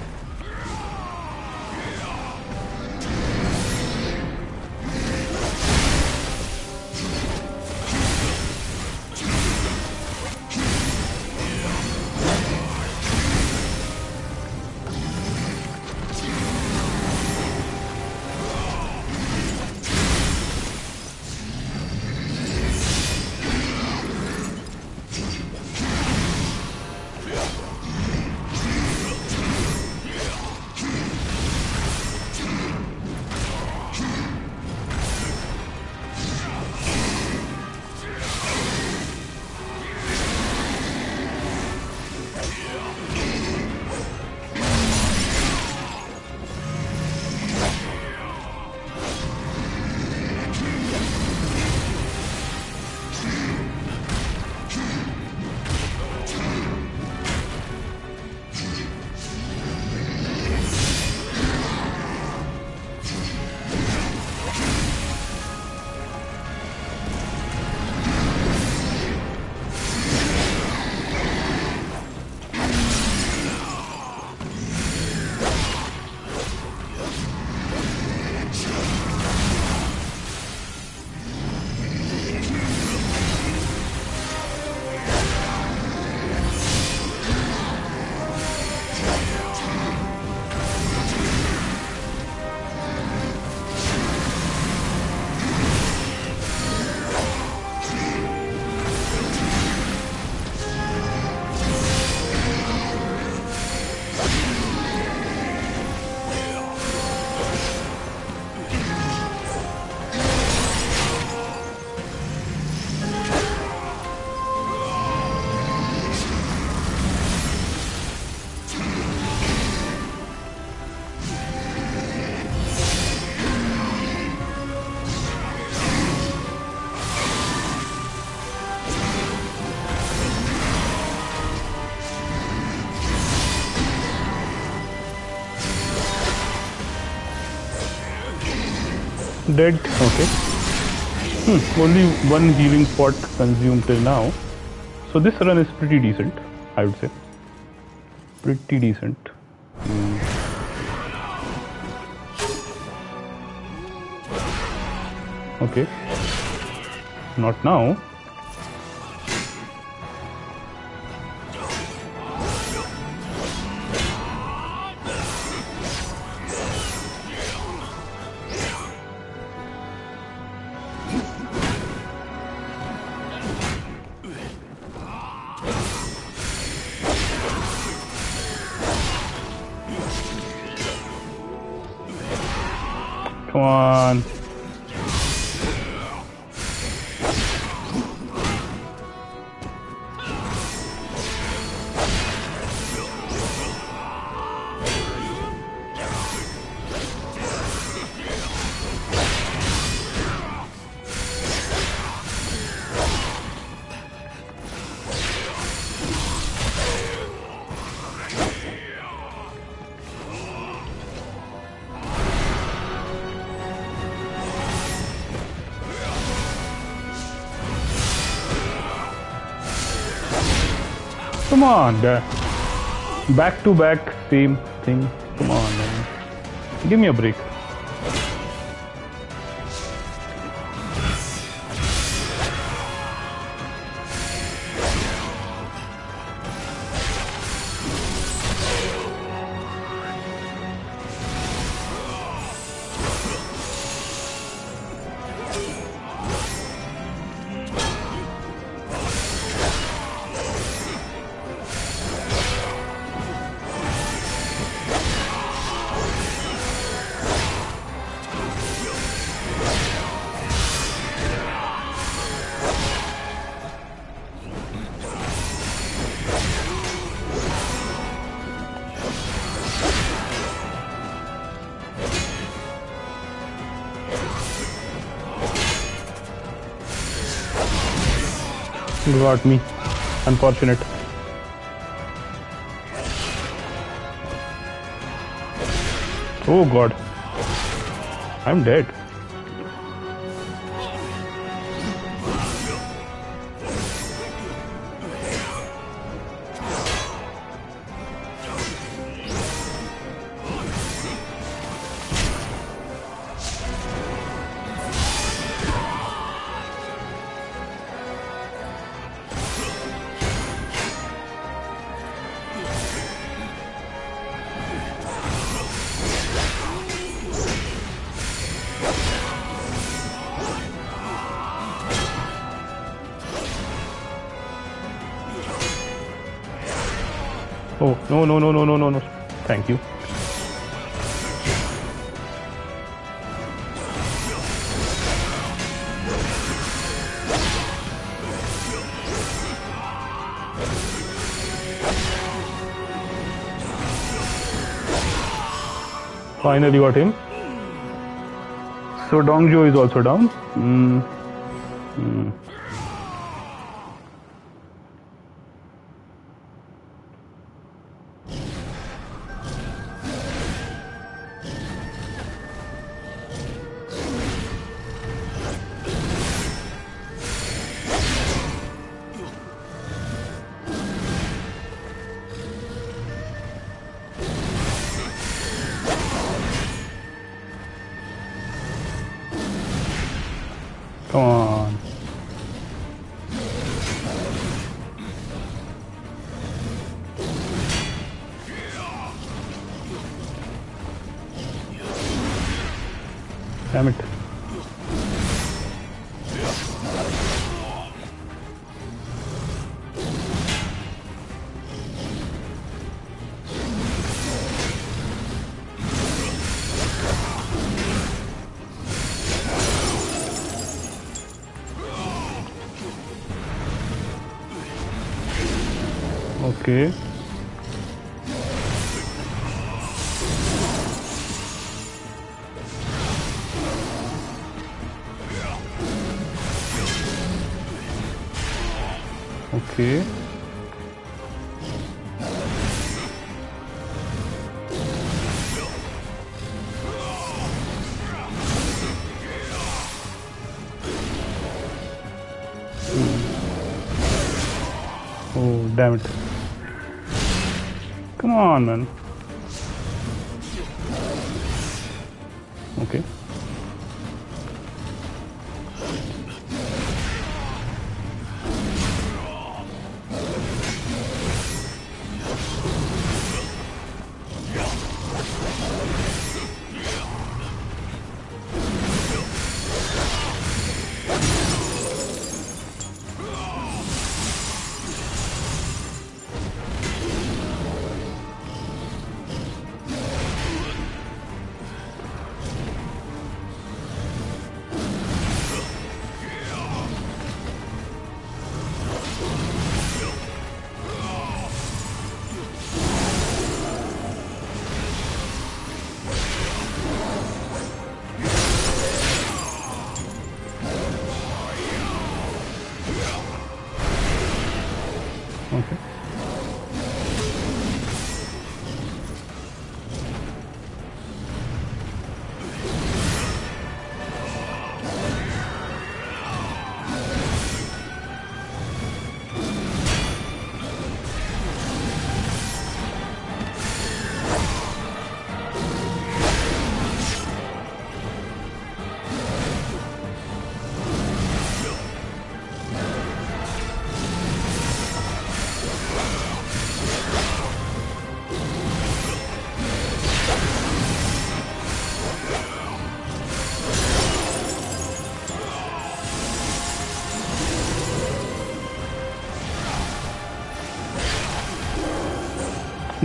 Dead. Okay. Only one healing pot consumed till now. So this run is pretty decent, I would say. Pretty decent. Okay. Not now. Come on. Come on, back to back, same thing. Come on, man. Give me a break. Got me. Unfortunate. Oh god. I'm dead. Oh, no. Thank you. Finally got him. So Dongjo is also down. Come on. Damn it. Okay. Okay. damn it. Come on, man. Okay. Okay.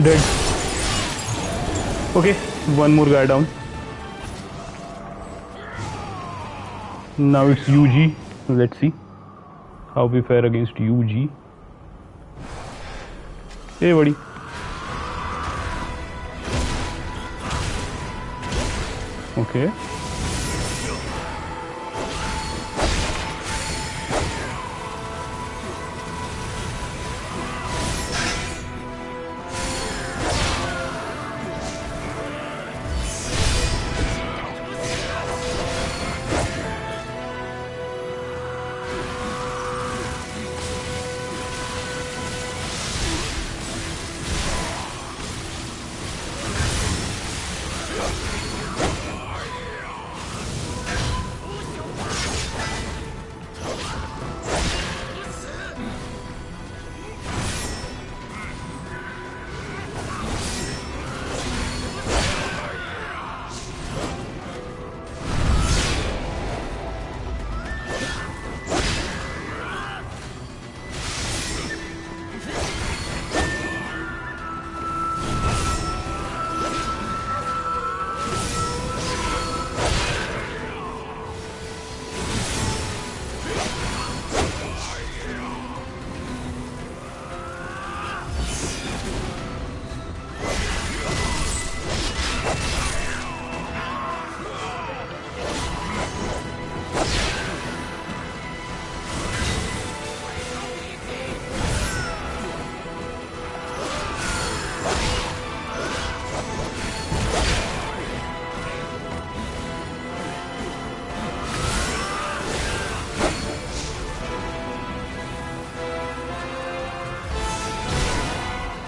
Dead. Okay, one more guy down. Now it's UG. Let's see how we fare against UG. Hey, buddy. Okay.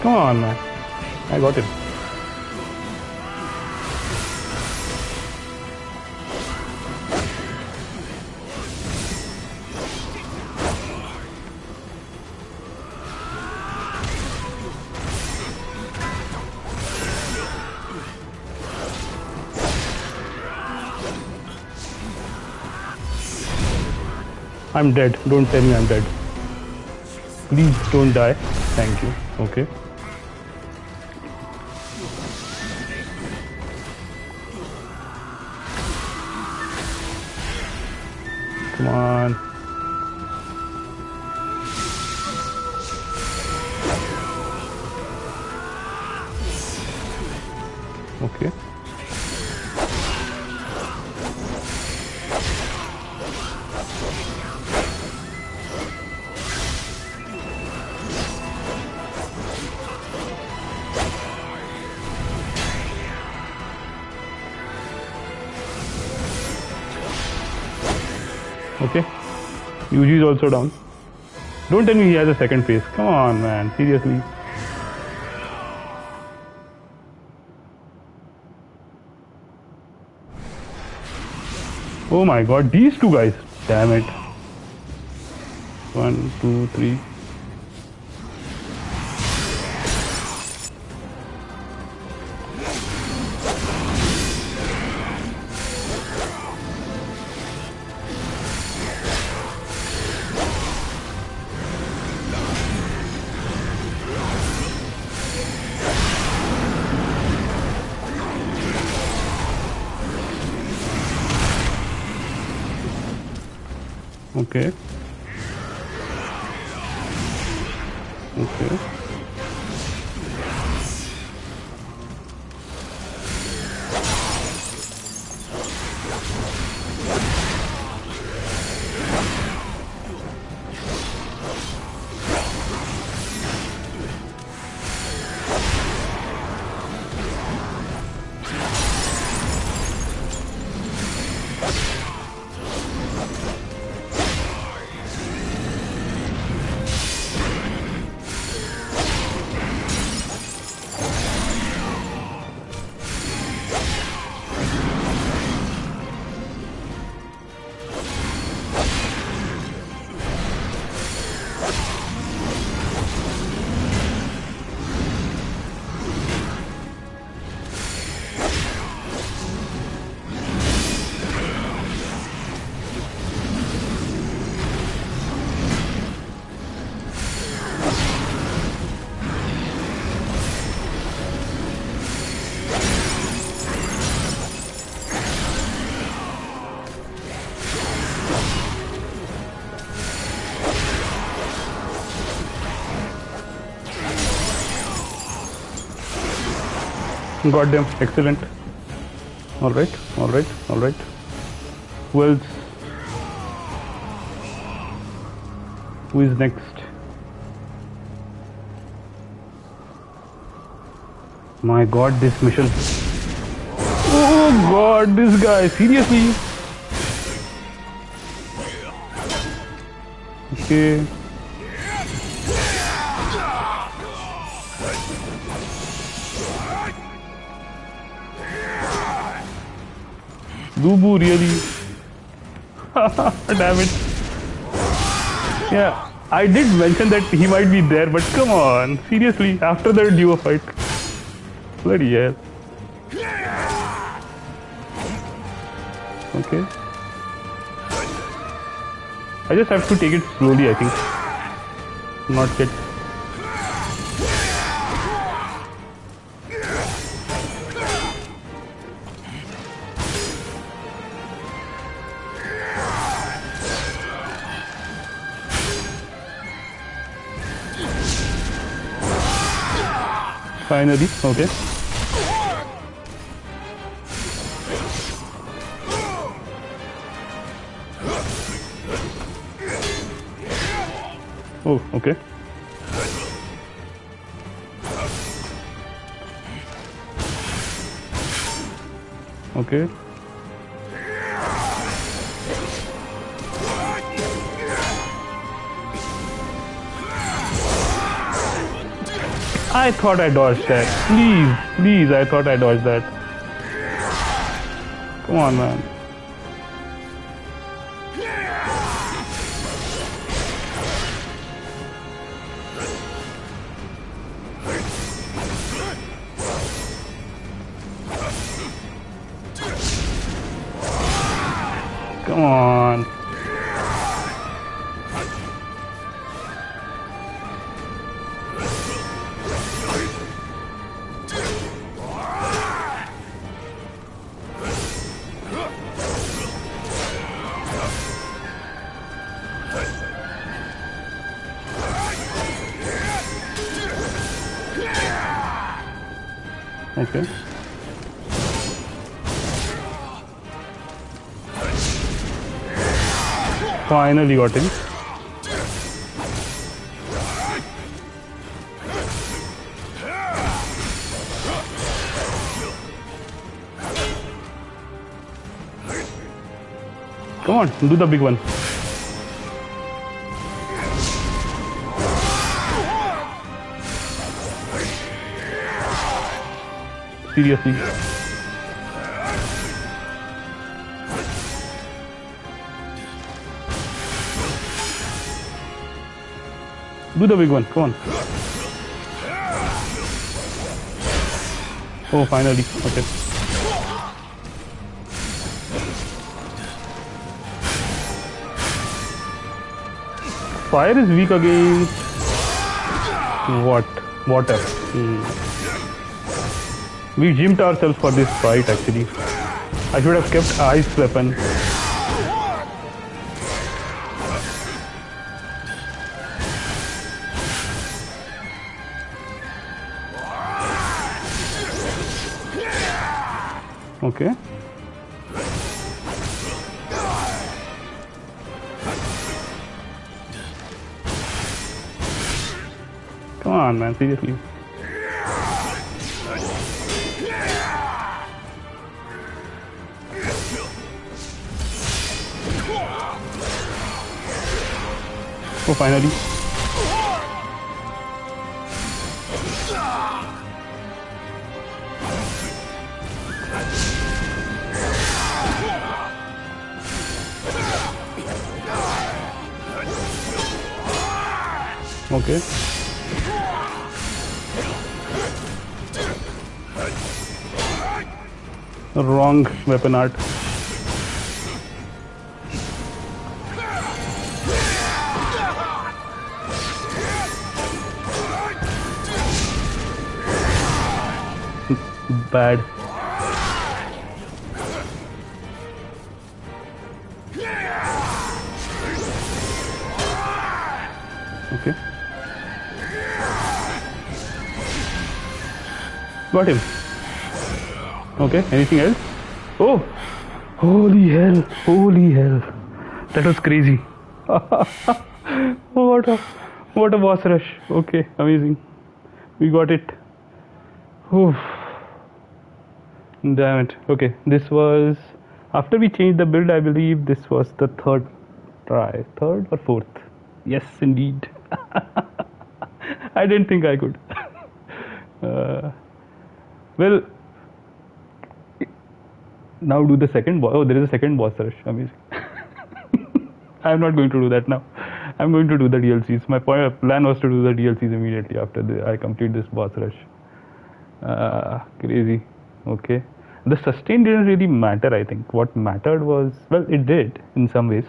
Come on, man. I got him. I'm dead. Don't tell me I'm dead. Please don't die. Thank you. Okay. Come on. Okay. Okay. UG is also down. Don't tell me he has a second phase. Come on, man. Seriously. Oh my god, these two guys. Damn it. 1, 2, 3. Okay. Okay. Got them. Excellent. Alright, alright, alright. Who else? Who is next? My god, this mission. Oh god, this guy. Seriously? Okay. Dubu, really? Damn it. Yeah, I did mention that he might be there, but come on. Seriously, after the duo fight. Bloody hell. Okay. I just have to take it slowly, I think. Not yet. Finally, okay. Oh, okay. Okay. I thought I dodged that. Please, please, I thought I dodged that. Come on, man. Come on. Okay. Finally got him. Come on, do the big one. Seriously. Do the big one, come on. Oh, finally, okay. Fire is weak against what? Water. We gymped ourselves for this fight actually. I should have kept ice weapon. Okay. Come on, man, seriously. Oh, finally. Okay. Wrong weapon art. Bad. Okay. Got him. Okay, anything else? Oh! Holy hell! Holy hell! That was crazy. what a boss rush. Okay, amazing. We got it. Oof. Damn it. Okay, this was after we changed the build. I believe this was the third try, third or fourth. Yes, indeed. I didn't think I could. Well, now do the second boss. Oh, there is a second boss rush. Amazing. I'm not going to do that now. I'm going to do the DLCs. My plan was to do the DLCs immediately after I complete this boss rush. Crazy. Okay. The sustain didn't really matter, I think. What mattered was, well, it did in some ways.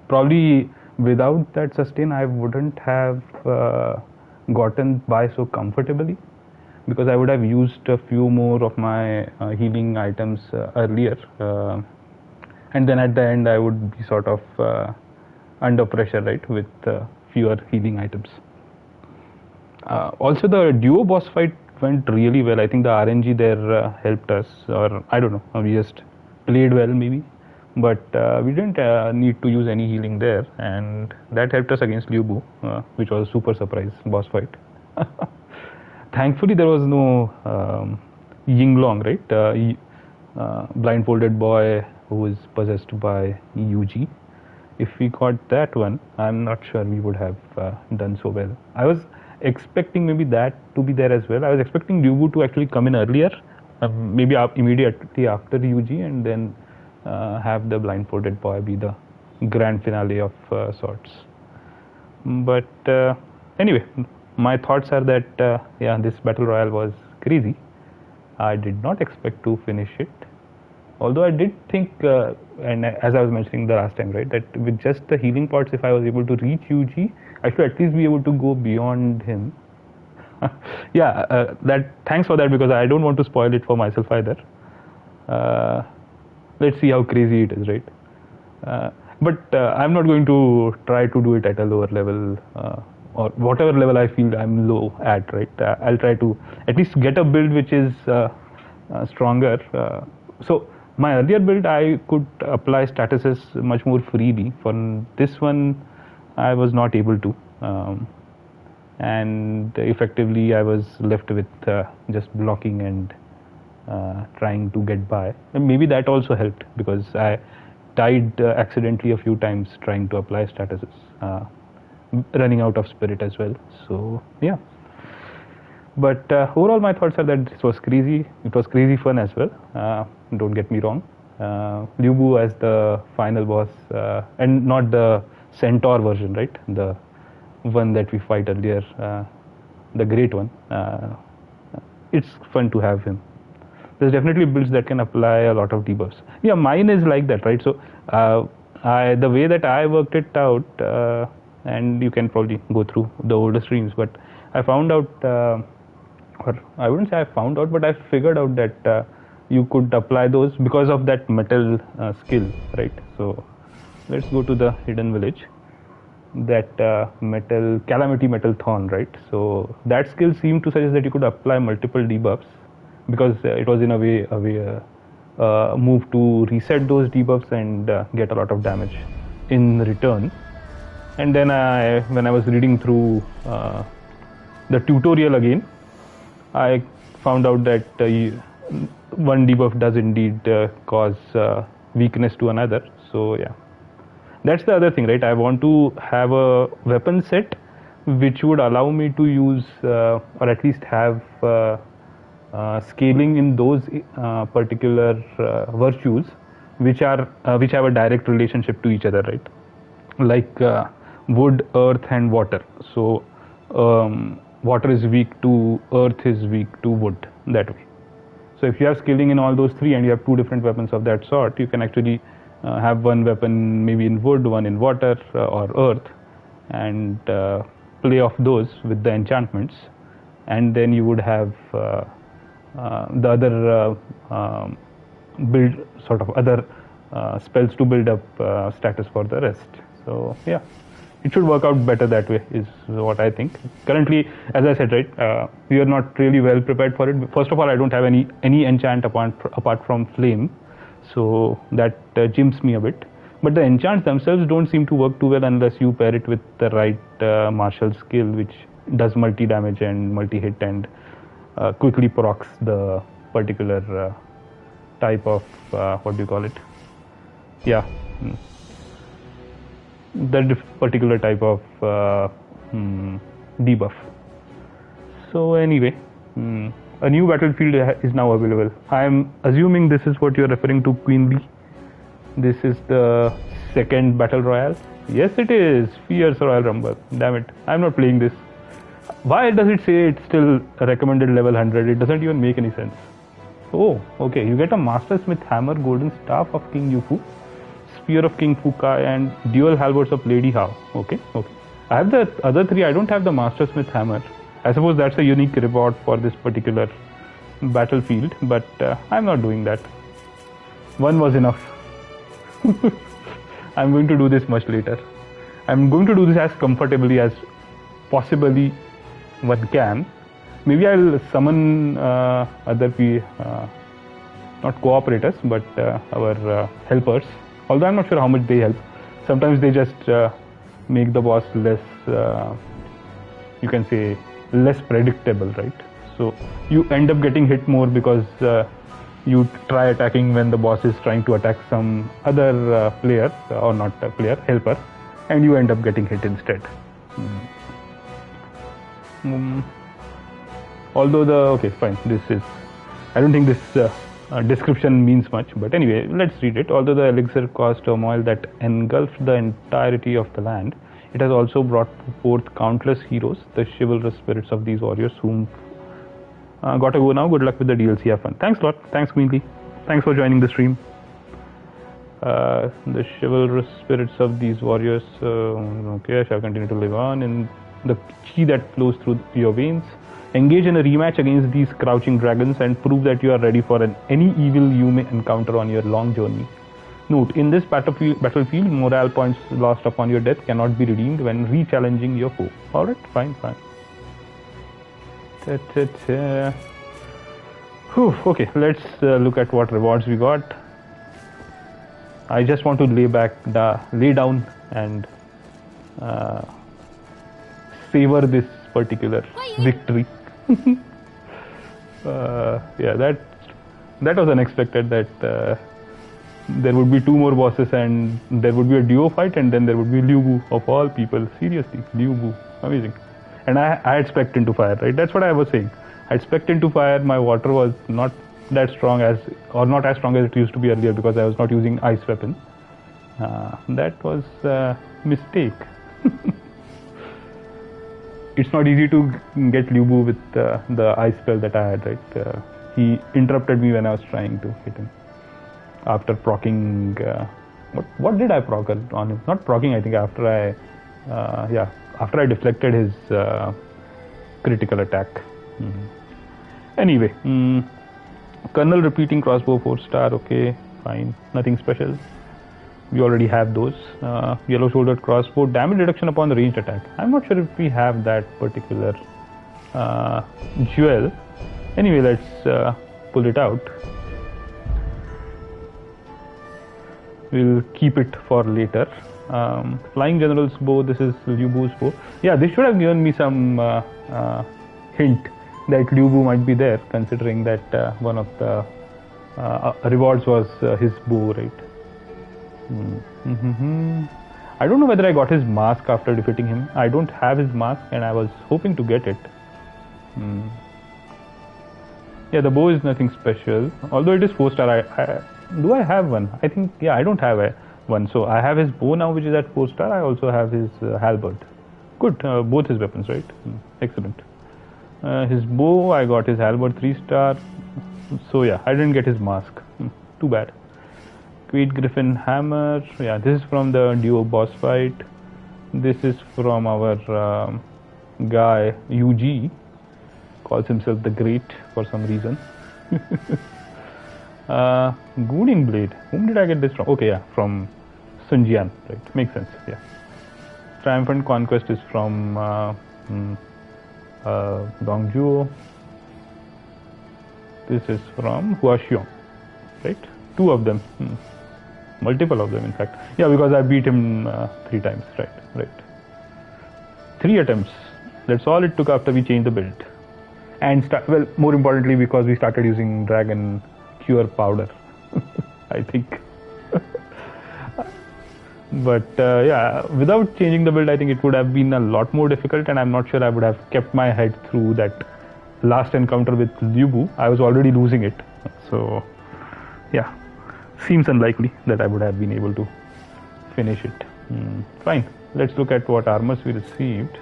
Probably without that sustain, I wouldn't have gotten by so comfortably, because I would have used a few more of my healing items earlier, and then at the end I would be sort of under pressure, right, with fewer healing items. Also, the duo boss fight went really well. I think the RNG there helped us, or I don't know, we just played well maybe, but we didn't need to use any healing there, and that helped us against Liu Bu, which was a super surprise boss fight. Thankfully, there was no Yinglong, right? Blindfolded boy who is possessed by Yuji. If we got that one, I'm not sure we would have done so well. I was expecting maybe that to be there as well. I was expecting Liu Bu to actually come in earlier, maybe immediately after Yuji, and then have the blindfolded boy be the grand finale of sorts. But anyway, my thoughts are that yeah, this battle royale was crazy. I did not expect to finish it, although I did think, and as I was mentioning the last time, right, that with just the healing parts, if I was able to reach Yuji, I should at least be able to go beyond him. Yeah, thanks for that, because I don't want to spoil it for myself either. Let's see how crazy it is, right? But I'm not going to try to do it at a lower level, or whatever level I feel I'm low at, right? I'll try to at least get a build which is stronger. So my earlier build, I could apply statuses much more freely. For this one, I was not able to, and effectively I was left with just blocking and trying to get by. And maybe that also helped, because I died accidentally a few times trying to apply statuses, running out of spirit as well. So yeah, But overall, my thoughts are that this was crazy. It was crazy fun as well. Don't get me wrong. Liu Bu as the final boss, and not the centaur version, right? The one that we fight earlier, the great one. It's fun to have him. There's definitely builds that can apply a lot of debuffs. Yeah, mine is like that, right? So the way that I worked it out, and you can probably go through the older streams, but I found out, or I wouldn't say I found out, but I figured out that you could apply those because of that metal skill, right? So let's go to the hidden village. That metal calamity metal thorn, right? So that skill seemed to suggest that you could apply multiple debuffs, because it was in a way move to reset those debuffs and get a lot of damage in return. And then when I was reading through the tutorial again, I found out that one debuff does indeed cause weakness to another. So yeah, that's the other thing, right? I want to have a weapon set which would allow me to use or at least have scaling in those particular virtues which have a direct relationship to each other, right? Like wood, earth, and water. So water is weak to earth, is weak to wood, that way. So if you have scaling in all those three and you have two different weapons of that sort, you can actually have one weapon maybe in wood, one in water or earth, and play off those with the enchantments, and then you would have the other build sort of other spells to build up status for the rest. So yeah, it should work out better that way, is what I think. Currently, as I said, right, we are not really well prepared for it. First of all, I don't have any enchant apart from flame, so that jimps me a bit. But the enchants themselves don't seem to work too well unless you pair it with the right martial skill, which does multi damage and multi hit and quickly procs the particular type of what do you call it? Yeah. That particular type of debuff. So anyway, a new battlefield is now available. I am assuming this is what you are referring to, Queen Bee. This is the second battle royale. Yes, it is. Fierce Royal Rumble. Damn it, I'm not playing this. Why does it say it's still recommended level 100? It doesn't even make any sense. Oh, okay. You get a Master Smith Hammer, Golden Staff of King Yufu, Spear of King Fukai, and Dual Halberds of Lady Hao. Okay. I have the other three. I don't have the Master Smith Hammer. I suppose that's a unique reward for this particular battlefield, but I'm not doing that. One was enough. I'm going to do this much later. I'm going to do this as comfortably as possibly one can. Maybe I'll summon other not cooperators, but our helpers. Although I'm not sure how much they help. Sometimes they just make the boss less, you can say, less predictable, right? So you end up getting hit more because you try attacking when the boss is trying to attack some other player, or not a player, helper, and you end up getting hit instead. Although okay, fine, I don't think this description means much, but anyway, let's read it. Although the elixir caused turmoil that engulfed the entirety of the land, it has also brought forth countless heroes, the chivalrous spirits of these warriors, whom gotta go now. Good luck with the DLC, have fun. Thanks a lot. Thanks, Queen Lee. Thanks for joining the stream. The chivalrous spirits of these warriors, okay, shall continue to live on in the chi that flows through your veins. Engage in a rematch against these crouching dragons and prove that you are ready for any evil you may encounter on your long journey. Note, in this battlefield, morale points lost upon your death cannot be redeemed when re-challenging your foe. Alright, fine. Okay, let's look at what rewards we got. I just want to lay down and savor this particular victory. Yeah, that was unexpected, that there would be two more bosses and there would be a duo fight, and then there would be Liu Bu of all people. Seriously, Liu Bu, amazing. And I had Spect into fire, right? That's what I was saying. I expected to fire. My water was not that strong not as strong as it used to be earlier because I was not using ice weapon. That was a mistake. It's not easy to get Liu Bu with the ice spell that I had, right? He interrupted me when I was trying to hit him. After proccing, what did I proc on him? Not proccing, I think after I deflected his critical attack. Anyway, Colonel repeating crossbow 4-star, okay, fine, nothing special. We already have those. Yellow shouldered crossbow, damage reduction upon the ranged attack. I'm not sure if we have that particular jewel. Anyway, let's pull it out. We'll keep it for later. Flying General's bow, this is Liu Bu's bow. Yeah, this should have given me some hint that Liu Bu might be there, considering that one of the rewards was his bow, right? I don't know whether I got his mask after defeating him. I don't have his mask and I was hoping to get it. Yeah, the bow is nothing special. Although it is 4-star, do I have one? I think, yeah, I don't have one. So I have his bow now, which is at 4-star. I also have his halberd. Good, both his weapons, right? Excellent. His bow, I got his halberd 3-star. So yeah, I didn't get his mask. Too bad. Quaid Griffin hammer. Yeah, this is from the duo boss fight. This is from our guy UG. Calls himself the Great for some reason. Gooning blade. Whom did I get this from? Okay, yeah, from Sun Jian. Right, makes sense. Yeah. Triumphant Conquest is from Dongjuo. This is from Huaxiong. Right, two of them. Multiple of them, in fact. Yeah, because I beat him 3 times. Right. 3 attempts. That's all it took after we changed the build. And well, more importantly, because we started using Dragon Cure powder, I think. But yeah, without changing the build, I think it would have been a lot more difficult, and I'm not sure I would have kept my head through that last encounter with Liu Bu. I was already losing it, so yeah, seems unlikely that I would have been able to finish it. Fine, let's look at what armors we received.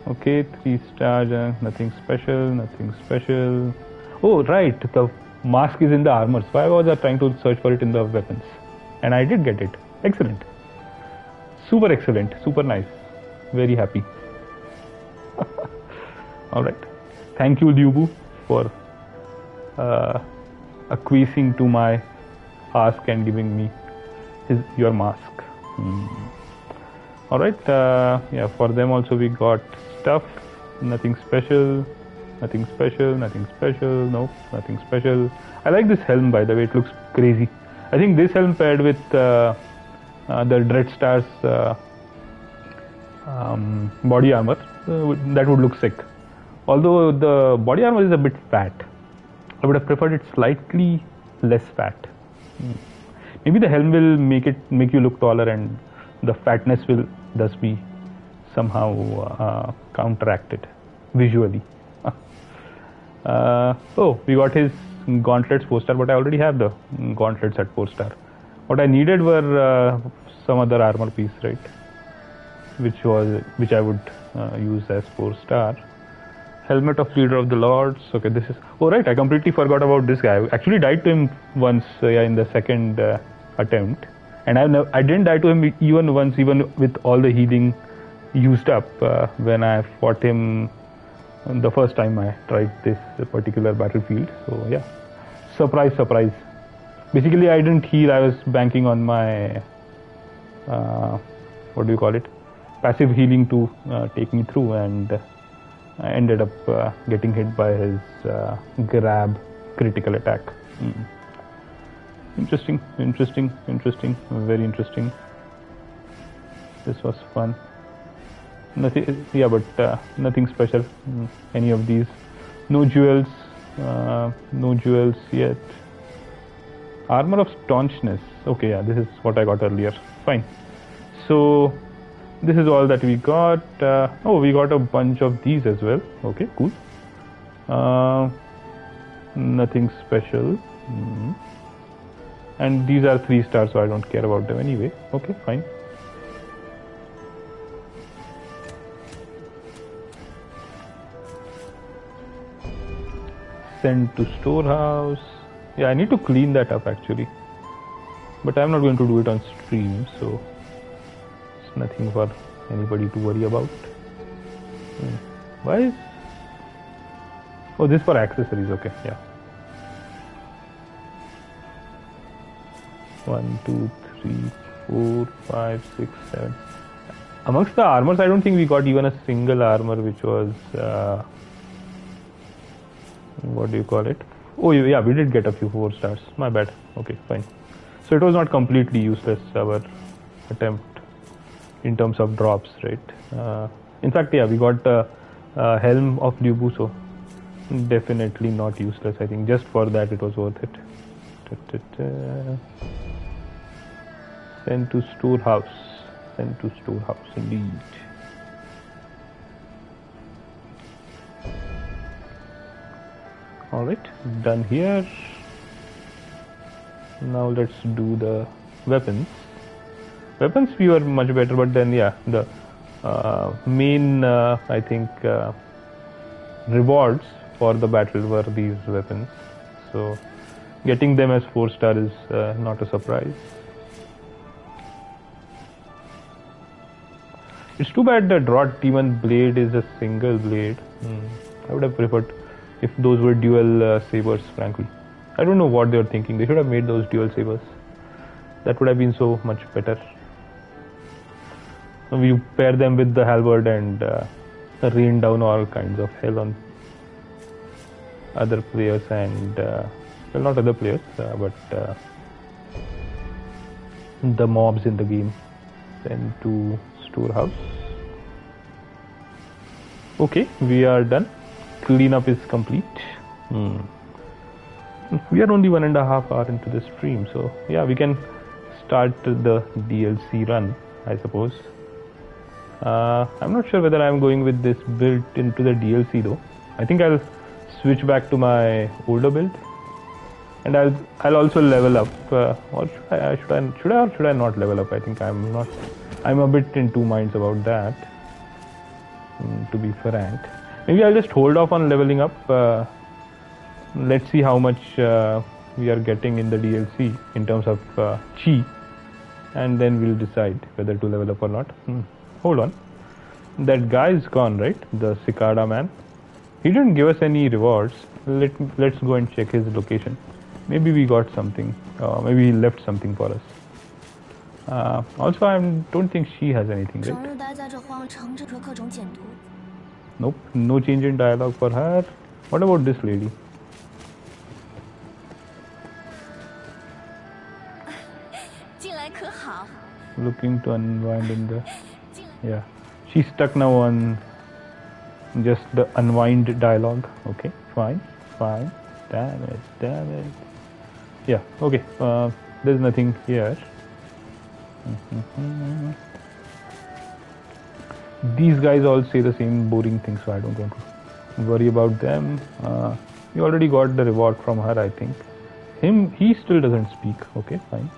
Okay, 3-star, nothing special. Oh, right, the mask is in the armors. Why was I trying to search for it in the weapons? And I did get it. Excellent. Super excellent. Super nice. Very happy. Alright. Thank you, Liu Bu, for acquiescing to my ask and giving me your mask. Alright, yeah, for them also we got stuff. Nothing special. Nope, nothing special. I like this helm, by the way, it looks crazy. I think this helm paired with the Dreadstar's body armor, that would look sick. Although the body armor is a bit fat, I would have preferred it slightly less fat. Maybe the helm will make you look taller, and the fatness will thus be somehow counteracted visually. Oh, we got his gauntlets 4-star, but I already have the gauntlets at 4-star. What I needed were some other armor piece, right? Which I would use as 4-star. Helmet of Leader of the Lords. Okay, this is. Oh right, I completely forgot about this guy. I actually died to him once, yeah, in the second attempt, and I didn't die to him even once, even with all the healing used up when I fought him the first time I tried this particular battlefield. So yeah, surprise. Basically, I didn't heal. I was banking on my what do you call it? Passive healing to take me through, and I ended up getting hit by his grab critical attack. Interesting, very interesting. This was fun. Nothing, yeah, but nothing special. Any of these? No jewels yet. Armor of Staunchness. Okay, yeah, this is what I got earlier. Fine. So this is all that we got. Oh, we got a bunch of these as well. Okay, cool. Nothing special. And these are 3 stars, so I don't care about them anyway. Okay, fine. Send to storehouse. Yeah, I need to clean that up actually, but I'm not going to do it on stream, so it's nothing for anybody to worry about. Why is... oh, this for accessories. Okay, yeah. 1, 2, 3, 4, 5, 6, 7. Amongst the armors, I don't think we got even a single armor which was what do you call it? Oh yeah, we did get a few 4 stars. My bad. Okay, fine. So it was not completely useless, our attempt in terms of drops, right? In fact, yeah, we got Helm of Lubu, so definitely not useless. I think just for that it was worth it. Send to storehouse. Send to storehouse, indeed. Alright, done here. Now let's do the weapons. Weapons we were much better, but then yeah, the main I think rewards for the battle were these weapons. So getting them as 4 star is not a surprise. It's too bad the Draught Demon blade is a single blade. I would have preferred if those were dual sabers, frankly. I don't know what they were thinking. They should have made those dual sabers. That would have been so much better. We pair them with the halberd and rain down all kinds of hell on other players and well, not other players, but the mobs in the game. Then to storehouse. Okay, we are done. Cleanup is complete. We are only 1.5 hours into the stream, so yeah, we can start the DLC run, I suppose. I'm not sure whether I'm going with this build into the DLC though. I think I'll switch back to my older build, and I'll also level up. Or should I not level up? I think I'm a bit in 2 minds about that. To be frank, maybe I'll just hold off on leveling up. Let's see how much we are getting in the DLC in terms of chi, and then we'll decide whether to level up or not. Hold on, that guy is gone, right? The cicada man. He didn't give us any rewards. Let's go and check his location. Maybe we got something. Maybe he left something for us. Also, I don't think she has anything, right? Nope, no change in dialogue for her. What about this lady? Looking to unwind in the... yeah, she's stuck now on just the unwind dialogue. Okay, fine. Damn it. Yeah, okay, there's nothing here. These guys all say the same boring things, so I don't want to worry about them. We already got the reward from her, I think. He still doesn't speak. Okay, fine.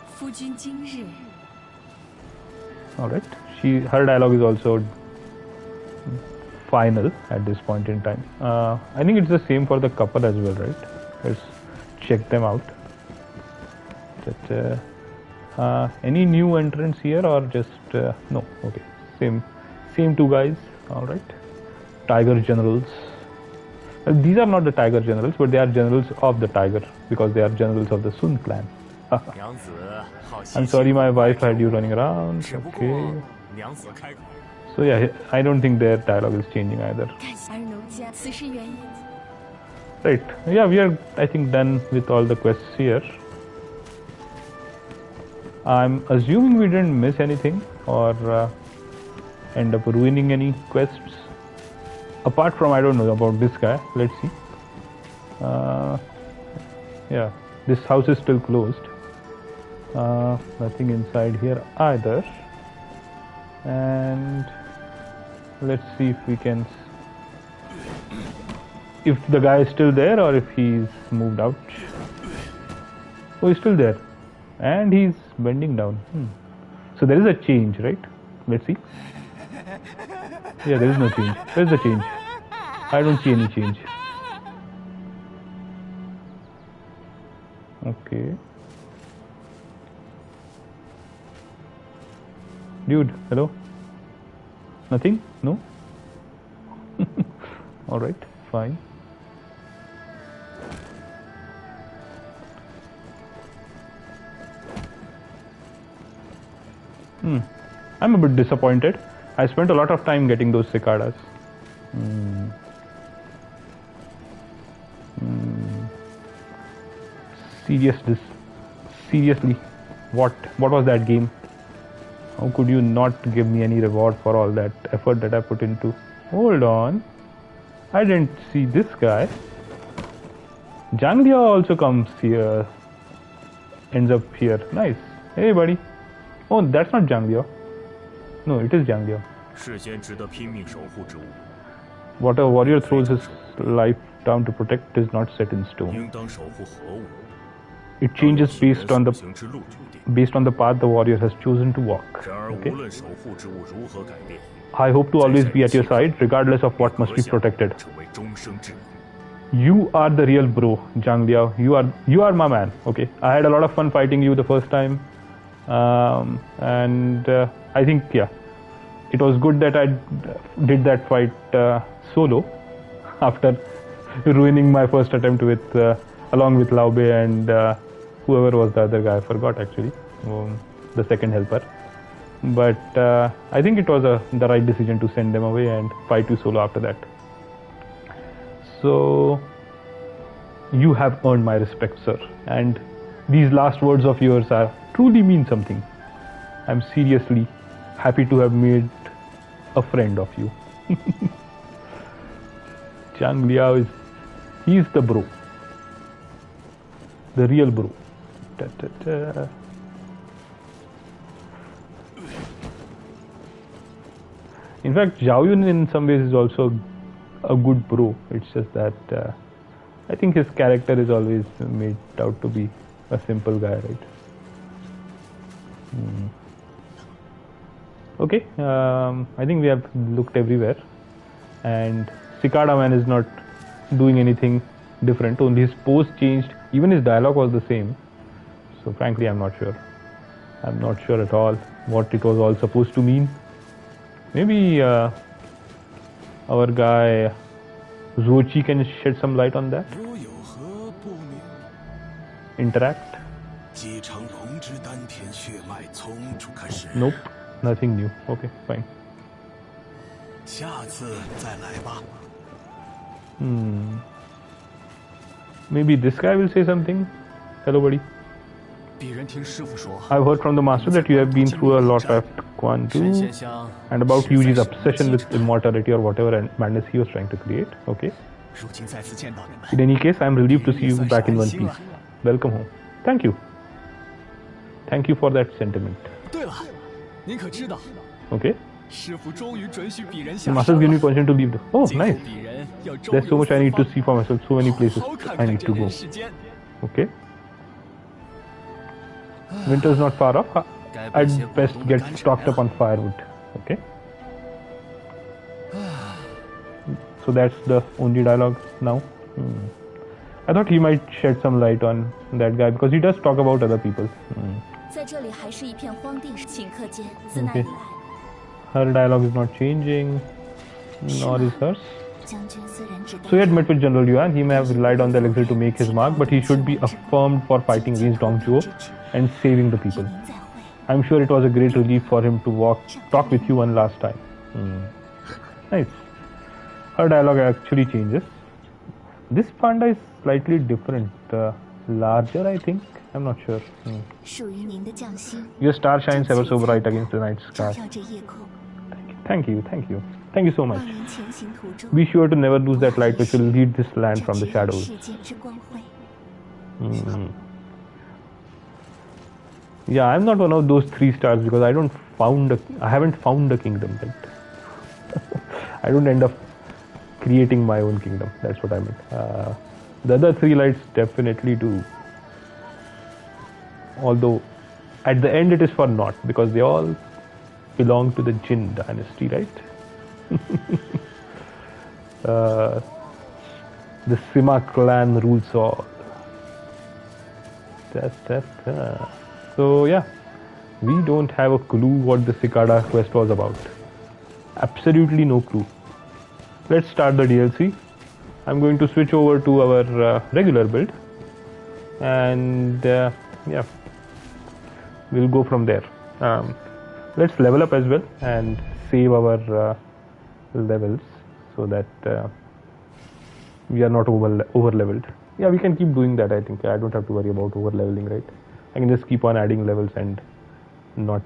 Alright, her dialogue is also final at this point in time. I think it's the same for the couple as well, right? Let's check them out. Any new entrants here or just no? Okay, same 2 guys. All right, Tiger Generals. These are not the Tiger Generals, but they are generals of the Tiger because they are generals of the Sun clan. I'm sorry, my wife had you running around. Okay. So yeah, I don't think their dialogue is changing either. Right. Yeah, we are, I think, done with all the quests here. I'm assuming we didn't miss anything or end up ruining any quests. Apart from, I don't know about this guy. Let's see. Yeah, this house is still closed. Nothing inside here either. And let's see if we can, if the guy is still there or if he's moved out. Oh, he's still there, and he's bending down. So there is a change, right? Let's see. Yeah, there is no change. Where's the change? I don't see any change. Okay. Dude, hello? Nothing? No? Alright, fine. I'm a bit disappointed. I spent a lot of time getting those cicadas. Seriously, what was that game? How could you not give me any reward for all that effort that I put into? Hold on, I didn't see this guy. Zhang Liao also comes here, ends up here. Nice. Hey buddy. Oh, that's not Zhang Liao. No, it is Zhang Liao. What a warrior throws his life down to protect is not set in stone. It changes based on the path the warrior has chosen to walk. Okay? I hope to always be at your side, regardless of what must be protected. You are the real bro, Zhang Liao. You are my man. Okay, I had a lot of fun fighting you the first time, and I think it was good that I did that fight solo after ruining my first attempt with along with Lao Bei and whoever was the other guy. I forgot actually, the second helper. But I think it was the right decision to send them away and fight you solo after that. So you have earned my respect, sir, and these last words of yours truly mean something. I'm seriously happy to have made a friend of you. Zhang Liao he's the bro, the real bro. Da, da, da. In fact, Zhao Yun in some ways is also a good bro. It's just that I think his character is always made out to be a simple guy, right? Okay, I think we have looked everywhere, and Cicada Man is not doing anything different. Only his pose changed. Even his dialogue was the same. So frankly, I'm not sure. I'm not sure at all what it was all supposed to mean. Maybe our guy Zochi can shed some light on that. Interact. Nope, nothing new. Okay, fine. Maybe this guy will say something. Hello, buddy. I've heard from the master that you have been through a lot at Quan Tu, and about Yuji's obsession with immortality or whatever madness he was trying to create. Okay. In any case, I'm relieved to see you back in one piece. Welcome home. Thank you. Thank you for that sentiment. Okay. The master's given me permission to leave the... Oh, nice. There's so much I need to see for myself. So many places I need to go. Okay. Winter's not far off. I'd best get stocked up on firewood. Okay. So that's the only dialogue now. I thought he might shed some light on that guy because he does talk about other people. Okay. Her dialogue is not changing, nor is hers. So he had met with General Yuan. He may have relied on the elixir to make his mark, but he should be affirmed for fighting against Dong Zhuo and saving the people. I'm sure it was a great relief for him to talk with you one last time. Nice. Her dialogue actually changes. This panda is slightly different, larger, I think. I'm not sure. Your star shines ever so bright against the night sky. Thank you so much. Be sure to never lose that light which will lead this land from the shadows. Yeah, I'm not one of those 3 stars because I haven't found a kingdom yet. I don't end up creating my own kingdom. That's what I meant. The other 3 lights definitely do. Although at the end it is for naught because they all belong to the Jinn dynasty, right? The Sima clan rules all. So yeah, we don't have a clue what the Cicada quest was about. Absolutely no clue. Let's start the DLC. I'm going to switch over to our regular build, and yeah, we'll go from there. Let's level up as well and save our levels so that we are not over leveled. Yeah, we can keep doing that. I think I don't have to worry about over leveling, right? I can just keep on adding levels and not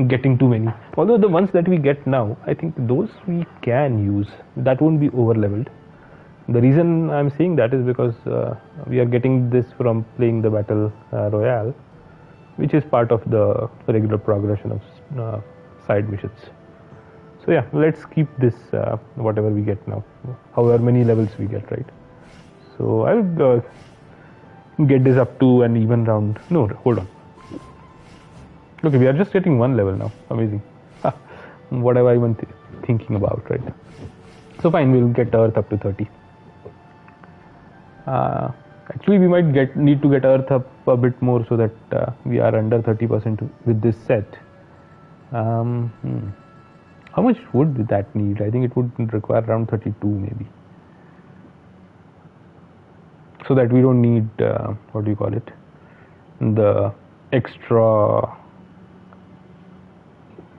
getting too many. Although the ones that we get now, I think those we can use. That won't be over leveled. The reason I'm saying that is because we are getting this from playing the battle royale, which is part of the regular progression of side missions. So yeah, let's keep this whatever we get now, however many levels we get, right? So I'll get this up to an even round. No, hold on. Okay, we are just getting 1 level now. Amazing. What am I even thinking about, right? So fine, we'll get Earth up to 30. Actually, we might need to get Earth up a bit more so that we are under 30% with this set. How much would that need? I think it would require around 32 maybe. So that we don't need, what do you call it? The extra.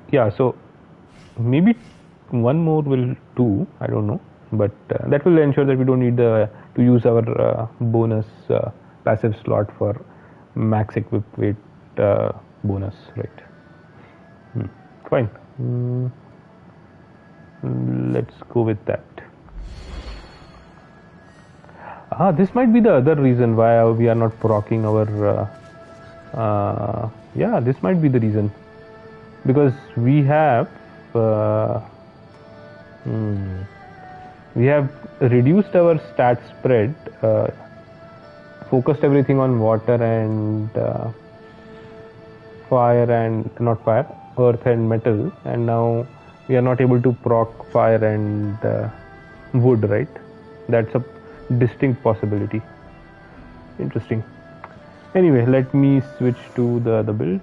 Yeah, so maybe 1 more will do. I don't know. But that will ensure that we don't need to use our bonus passive slot for max equip weight bonus, right? Fine. Let's go with that. This might be the other reason why we are not proccing our. Yeah, this might be the reason, because we have. We have reduced our stat spread, focused everything on water and fire and not fire, earth and metal, and now we are not able to proc fire and wood, right? That's a distinct possibility. Interesting. Anyway, let me switch to the other build.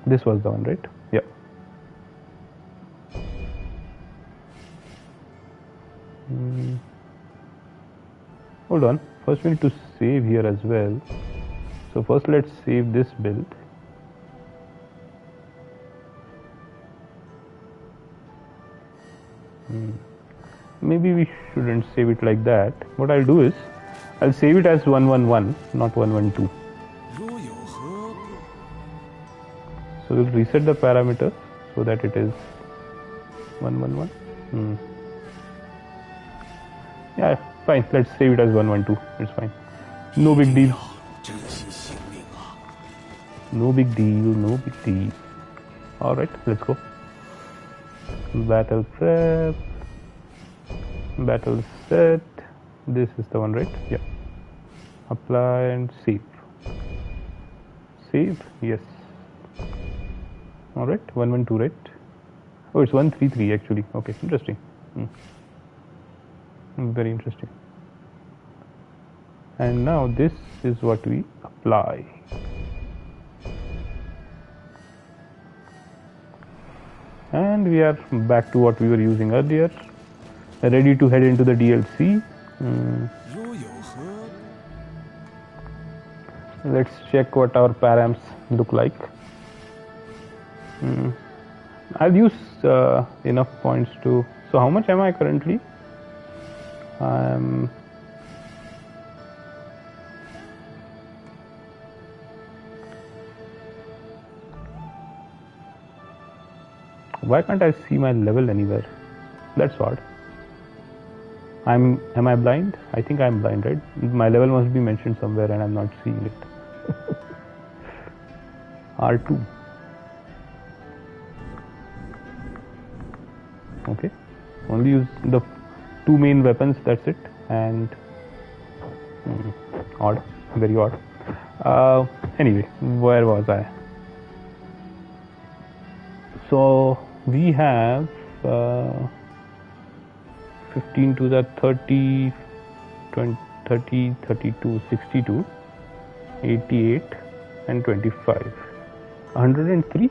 This was the one, right? Yeah. Hold on. First we need to save here as well. So first let's save this build. Maybe we shouldn't save it like that. What I'll do is I'll save it as 111, not 112. So we'll reset the parameter so that it is 111. Yeah, fine. Let's save it as 112. It's fine. No big deal. No big deal. No big deal. All right, let's go. Battle prep. Battle set. This is the one, right? Yeah. Apply and save. Save. Yes. All right. 112, right? Oh, it's 133 actually. Okay, interesting. Very interesting. And now this is what we apply. And we are back to what we were using earlier. Ready to head into the DLC. Let's check what our params look like. I'll use enough points to. So how much am I currently? Why can't I see my level anywhere? That's odd. Am I blind? I think I'm blind, right? My level must be mentioned somewhere and I'm not seeing it. R2. Okay. Only use the 2 main weapons, that's it. And odd, very odd. Anyway, where was I? So we have 15 to the 30, 20, 30, 32, 62, 88 and 25. 103?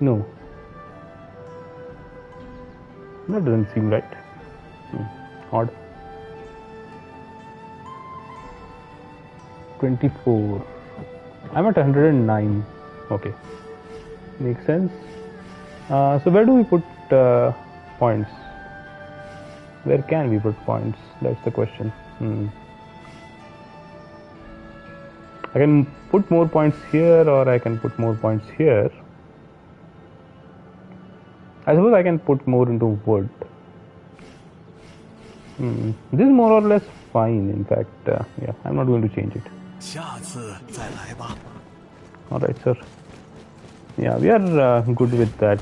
No. That doesn't seem right. Odd. 24. I'm at 109. Okay. Makes sense. So where do we put points? Where can we put points? That's the question. I can put more points here, or I can put more points here. I suppose I can put more into wood. This is more or less fine. In fact, yeah, I'm not going to change it. Alright, sir. Yeah, we are good with that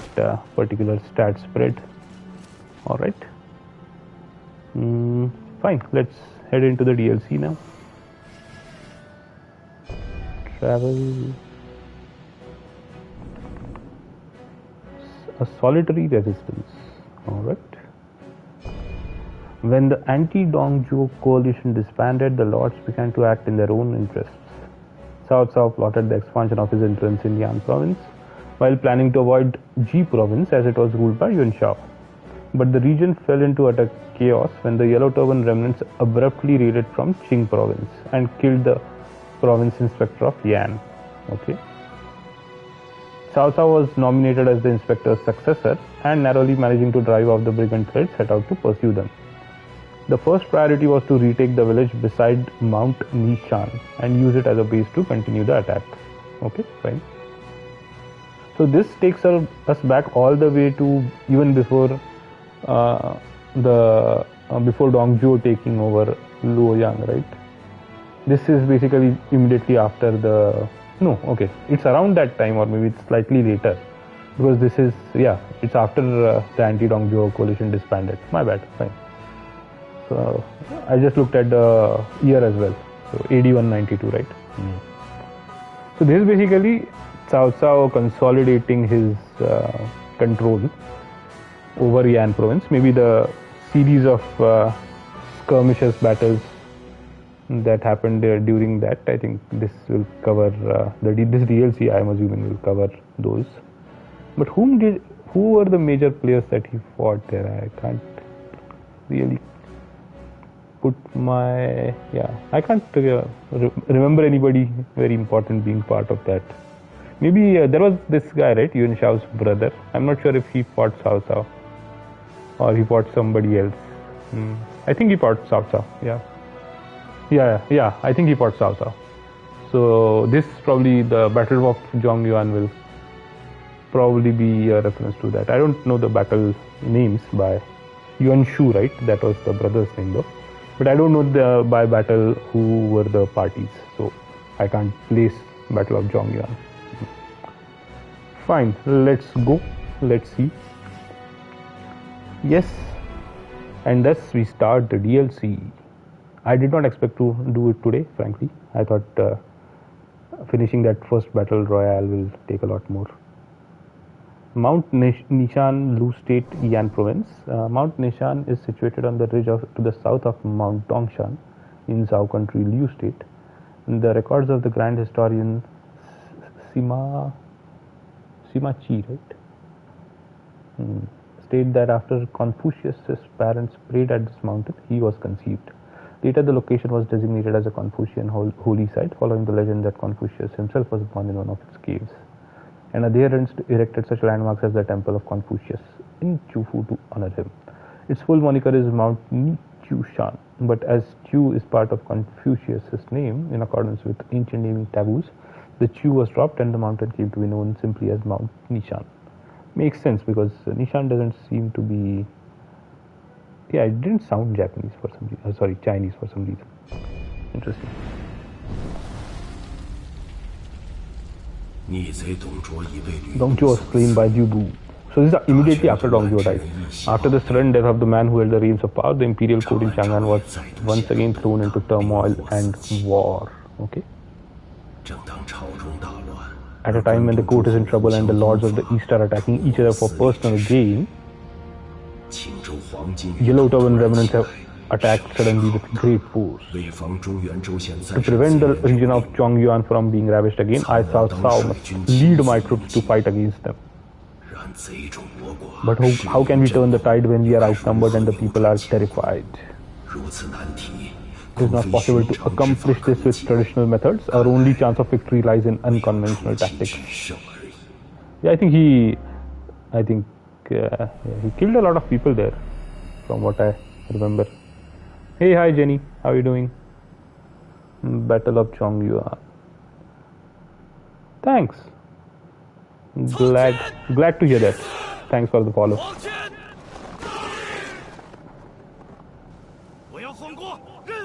particular stat spread. Alright. Fine, let's head into the DLC now. Travel. A solitary resistance. Alright. When the anti-Dongzhuo coalition disbanded, the lords began to act in their own interests. Cao Cao plotted the expansion of his influence in Yan province, while planning to avoid Ji province as it was ruled by Yuan Shao. But the region fell into utter chaos when the Yellow Turban remnants abruptly raided from Qing province and killed the province inspector of Yan. Okay. Cao Cao was nominated as the inspector's successor and, narrowly managing to drive off the brigand threat, set out to pursue them. The first priority was to retake the village beside Mount Nishan and use it as a base to continue the attack. Okay, fine. So this takes us back all the way to even before before Dongzhuo taking over Luoyang, right? This is basically immediately after the it's around that time, or maybe it's slightly later, because this is it's after the anti-Dongzhuo coalition disbanded. My bad, fine. So I just looked at the year as well. So AD 192, right? So this is basically Cao Cao consolidating his control over Yan province. Maybe the series of skirmishes, battles that happened during that. I think this will cover this DLC. I'm assuming will cover those. But who were the major players that he fought there? I can't really put my I can't remember anybody very important being part of that. Maybe there was this guy, right, Yuan Shao's brother. I'm not sure if he fought Cao Cao or he fought somebody else. I think he fought Cao Cao. Yeah, I think he fought Cao Cao. So this probably the Battle of Zhongyuan will probably be a reference to that. I don't know the battle names by Yuan Shu, right? That was the brother's name though. But I don't know by battle who were the parties. So I can't place Battle of Zhongyuan. Fine, let's go. Let's see. Yes, and thus we start the DLC. I did not expect to do it today, frankly. I thought finishing that first battle royale will take a lot more. Mount Nishan, Lu State, Yan Province. Mount Nishan is situated on the ridge to the south of Mount Dongshan in Zhao Country, Liu State. The records of the grand historian Sima Qi, right? State that after Confucius' parents prayed at this mountain, he was conceived. Later, the location was designated as a Confucian holy site, following the legend that Confucius himself was born in one of its caves. And adherents erected such landmarks as the Temple of Confucius in Chufu to honor him. Its full moniker is Mount Nichushan, but as Chu is part of Confucius' name, in accordance with ancient naming taboos, the Chu was dropped and the mountain came to be known simply as Mount Nishan. Makes sense because Nishan doesn't seem to be. Yeah, it didn't sound Japanese for some reason. Sorry, Chinese for some reason. Interesting. Dongzhuo was slain by Jubu. So this is immediately after Dongzhuo died. After the sudden death of the man who held the reins of power, the imperial court in Chang'an was once again thrown into turmoil and war. Okay. At a time when the court is in trouble and the lords of the east are attacking each other for personal gain, Yellow Turban remnants have attacked suddenly with great force. To prevent the region of Zhongyuan from being ravaged again, I, Cao Cao, must lead my troops to fight against them. But how can we turn the tide when we are outnumbered and the people are terrified? It is not possible to accomplish this with traditional methods. Our only chance of victory lies in unconventional tactics. Yeah, I think he killed a lot of people there, from what I remember. Hey, hi Jenny, how are you doing? Battle of Zhongyuan. Thanks. Glad to hear that. Thanks for the follow.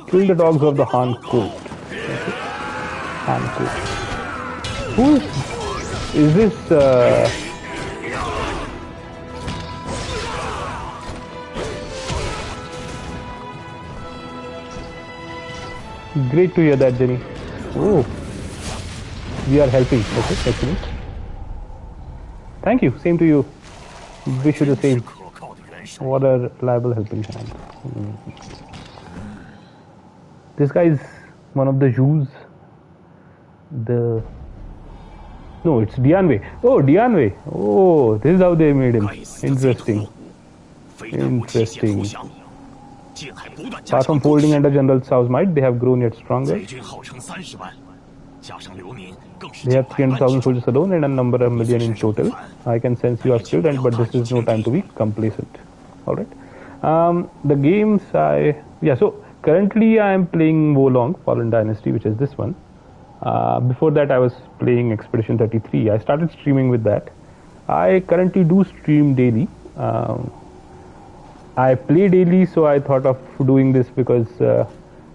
Kill the dogs of the Han court. Okay. Han court. Who is this? Great to hear that, Jenny. Oh, we are helping. Okay, excellent. Thank you. Same to you. Wish you the same. What a reliable helping hand. This guy is one of the Jews. No, it's Dianwei. Oh, Dianwei. Oh, this is how they made him. Interesting. Interesting. Apart from folding under General Cao's might, they have grown yet stronger. They have 300,000 soldiers alone and a number of million in total. I can sense you are skilled, but this is no time to be complacent. Alright. The games so currently I am playing Wolong, Fallen Dynasty, which is this one. Before that I was playing Expedition 33. I started streaming with that. I currently do stream daily. I play daily, so I thought of doing this because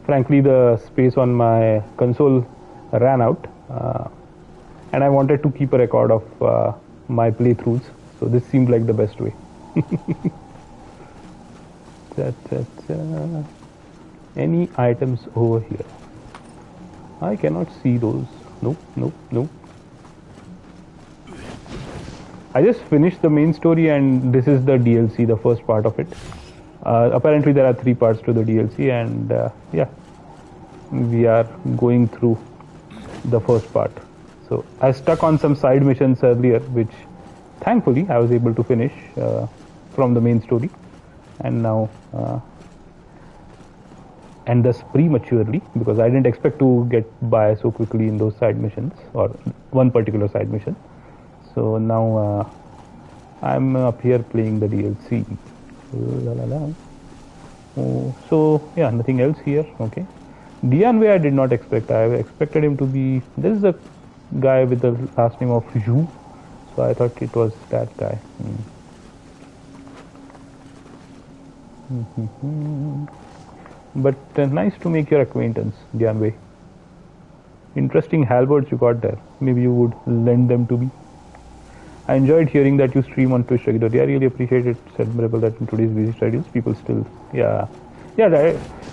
frankly the space on my console ran out and I wanted to keep a record of my playthroughs, so this seemed like the best way. Any items over here? I cannot see those. Nope. I just finished the main story and this is the DLC, the first part of it. Apparently there are 3 parts to the DLC and yeah, we are going through the first part. So I stuck on some side missions earlier, which thankfully I was able to finish from the main story, and now and thus prematurely, because I didn't expect to get by so quickly in those side missions, or one particular side mission. So now I'm up here playing the DLC. Oh, so yeah, nothing else here. Okay. Dianwei I did not expect. I expected him to be. This is a guy with the last name of Zhu, so I thought it was that guy. But nice to make your acquaintance, Dianwei. Interesting halberds you got there. Maybe you would lend them to me. I enjoyed hearing that you stream on Twitch regularly. I really appreciate it. It's admirable that in today's busy schedules, people still, as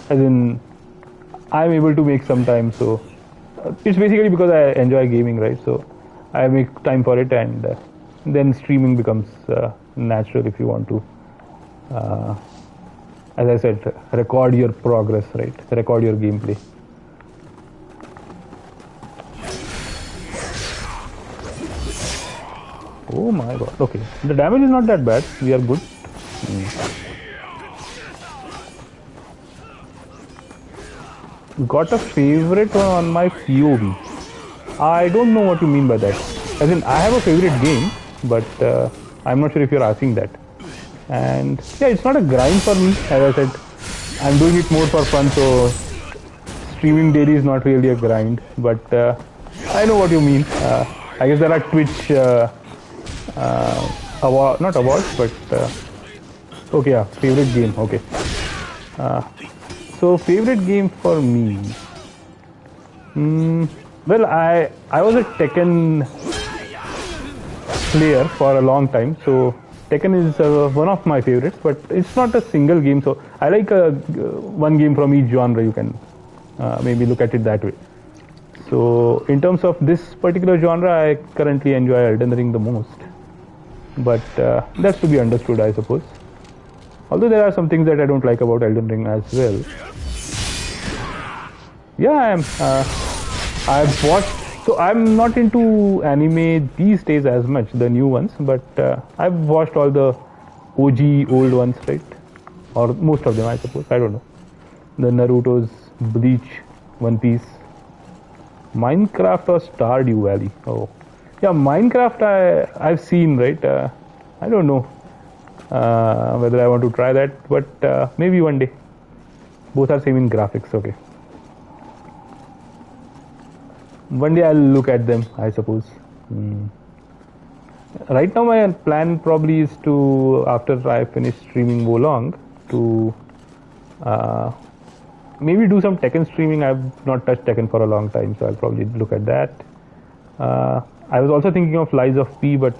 in, I'm able to make some time. So it's basically because I enjoy gaming, right? So I make time for it, and then streaming becomes natural if you want to, as I said, record your progress, right? Record your gameplay. Oh my god, okay. The damage is not that bad. We are good. Got a favorite on my POV. I don't know what you mean by that. As in, I have a favorite game, but I'm not sure if you're asking that. And yeah, it's not a grind for me. As I said, I'm doing it more for fun, so streaming daily is not really a grind. But I know what you mean. I guess there are Twitch award, not awards, but okay, yeah, favorite game. Okay. Uh, so favorite game for me. Well, I was a Tekken player for a long time, so Tekken is one of my favorites, but it's not a single game. So I like one game from each genre. You can maybe look at it that way. So in terms of this particular genre, I currently enjoy Elden Ring the most, but that's to be understood, I suppose. Although there are some things that I don't like about Elden Ring as well. Yeah, I am. I've watched. So I'm not into anime these days as much, the new ones, but I've watched all the OG old ones, right? Or most of them, I suppose. I don't know. The Naruto's, Bleach, One Piece, Minecraft or Stardew Valley. Oh, yeah, Minecraft I've seen, right? I don't know whether I want to try that, but maybe one day. Both are same in graphics. Okay. One day I'll look at them, I suppose. Right now my plan probably is to, after I finish streaming Wolong, to maybe do some Tekken streaming. I've not touched Tekken for a long time, so I'll probably look at that. I was also thinking of Lies of P, but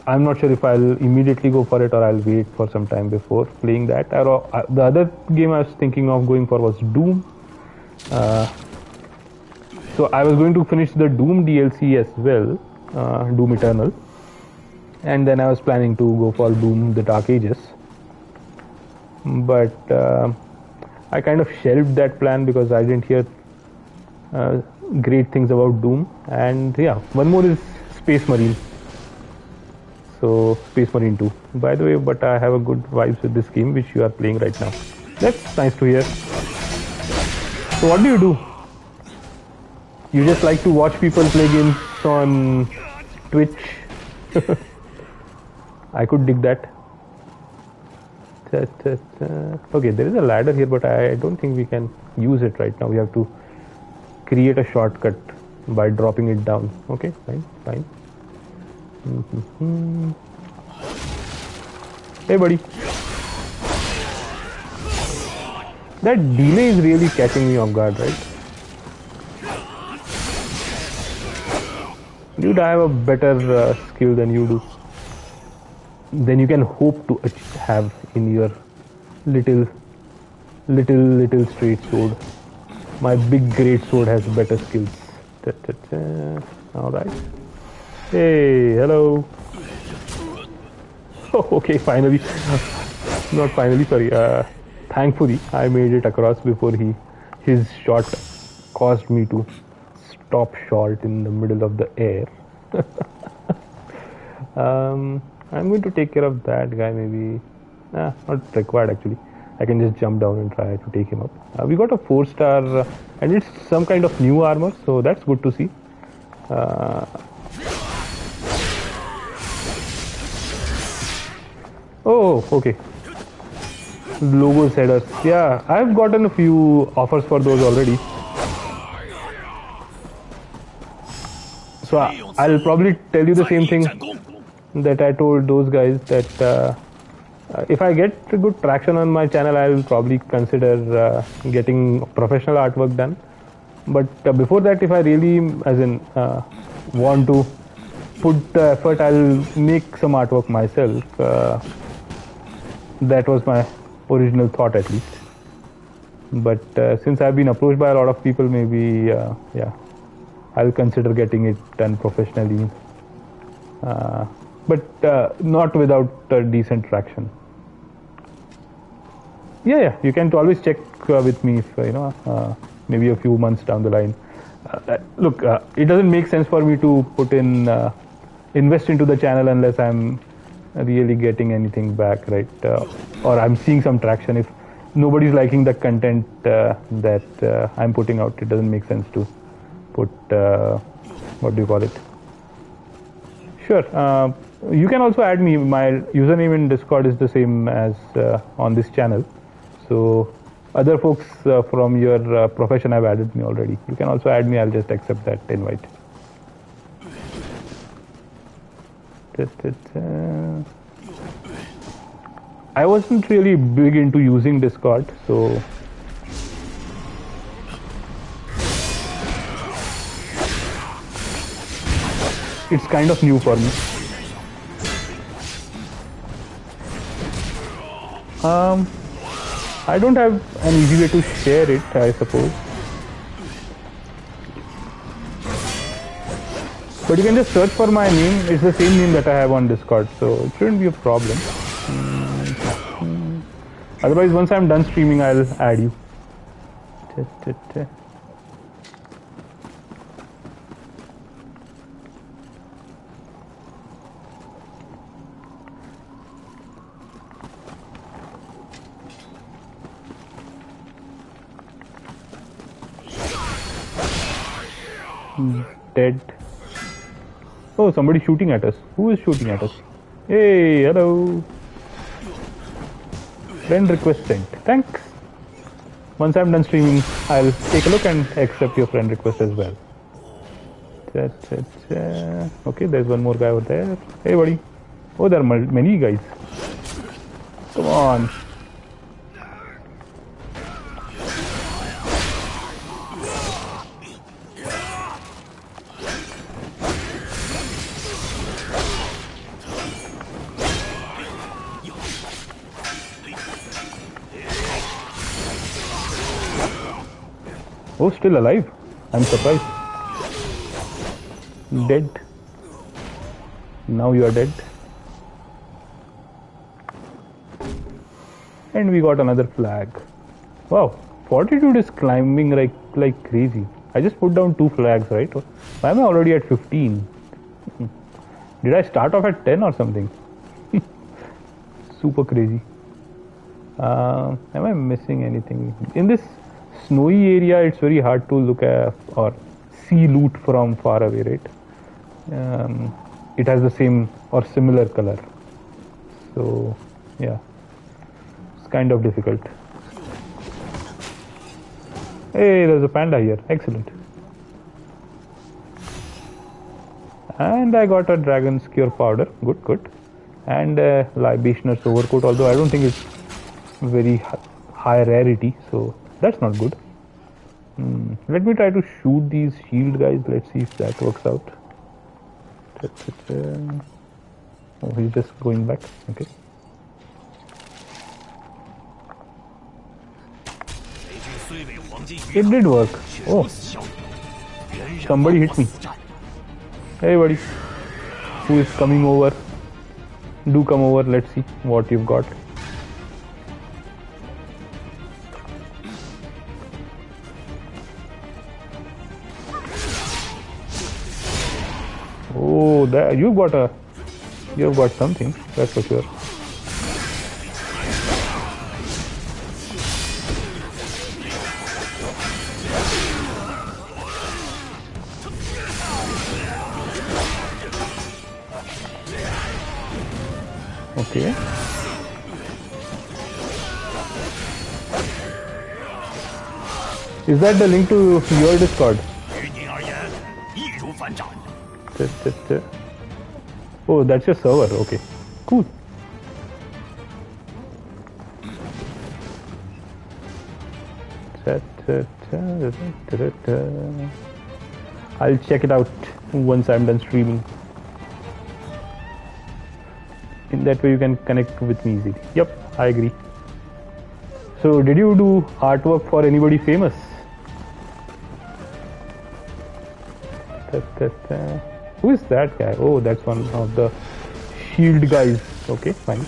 I'm not sure if I'll immediately go for it or I'll wait for some time before playing that. The other game I was thinking of going for was Doom. So I was going to finish the Doom DLC as well, Doom Eternal, and then I was planning to go for Doom The Dark Ages. But I kind of shelved that plan because I didn't hear great things about Doom. And yeah, one more is Space Marine. So Space Marine 2. By the way, but I have a good vibes with this game which you are playing right now. That's nice to hear. So what do you do? You just like to watch people play games on Twitch? I could dig that. Okay, there is a ladder here, but I don't think we can use it right now. We have to create a shortcut by dropping it down. Okay, fine. Hey, buddy. That delay is really catching me off guard, right? Dude, I have a better skill than you do. Than you can hope to have in your little straight sword. My big great sword has better skills. All right. Hey, hello. Oh, okay, finally. Not finally, sorry. Thankfully, I made it across before his shot caused me to stop short in the middle of the air. I'm going to take care of that guy maybe. Not required actually. I can just jump down and try to take him up. We got a 4-star and it's some kind of new armor, so that's good to see. Oh, okay. Logos headers. Yeah, I've gotten a few offers for those already. So I'll probably tell you the same thing that I told those guys, that if I get good traction on my channel, I'll probably consider getting professional artwork done. But before that, if I really, want to put the effort, I'll make some artwork myself. That was my original thought, at least. But since I've been approached by a lot of people, maybe I'll consider getting it done professionally, but not without decent traction. Yeah, you can always check with me if maybe a few months down the line. Look, it doesn't make sense for me to invest into the channel unless I'm really getting anything back, right? Or I'm seeing some traction. If nobody's liking the content that I'm putting out, it doesn't make sense to put what do you call it? Sure. You can also add me. My username in Discord is the same as on this channel. So other folks from your profession have added me already. You can also add me. I'll just accept that invite. I wasn't really big into using Discord, so it's kind of new for me. I don't have an easy way to share it, I suppose. But you can just search for my name. It's the same name that I have on Discord, so it shouldn't be a problem. Otherwise, once I'm done streaming, I'll add you. Dead. Oh, somebody shooting at us. Who is shooting at us? Hey, hello. Friend request sent. Thanks. Once I'm done streaming, I'll take a look and accept your friend request as well. Okay, there's one more guy over there. Hey, buddy. Oh, there are many guys. Come on. Oh, still alive. I'm surprised. Dead. Now you are dead. And we got another flag. Wow, Fortitude is climbing like crazy. I just put down 2 flags, right? Why am I already at 15? Did I start off at 10 or something? Super crazy. Am I missing anything? In this snowy area, it's very hard to look at or see loot from far away, right? It has the same or similar color. So, yeah. It's kind of difficult. Hey, there's a panda here. Excellent. And I got a dragon's cure powder. Good, good. And a libationer's overcoat, although I don't think it's very high rarity, so that's not good. Let me try to shoot these shield guys. Let's see if that works out. Oh, he's just going back. Okay. It did work. Oh, somebody hit me. Hey, buddy. Who is coming over? Do come over. Let's see what you've got. Oh, you've got something. That's for sure. Okay. Is that the link to your Discord? Oh, that's your server. Okay, cool. I'll check it out once I'm done streaming. In that way you can connect with me easily. Yep, I agree. So did you do artwork for anybody famous? Who is that guy? Oh, that's one of the shield guys. Okay, fine.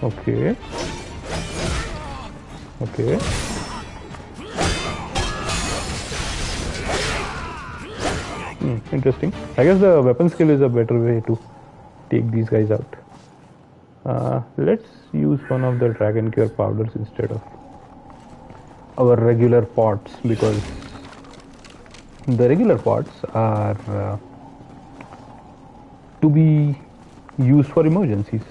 Okay. Okay. Interesting. I guess the weapon skill is a better way to take these guys out. Let's use one of the dragon cure powders instead of our regular pots, because the regular pots are to be used for emergencies.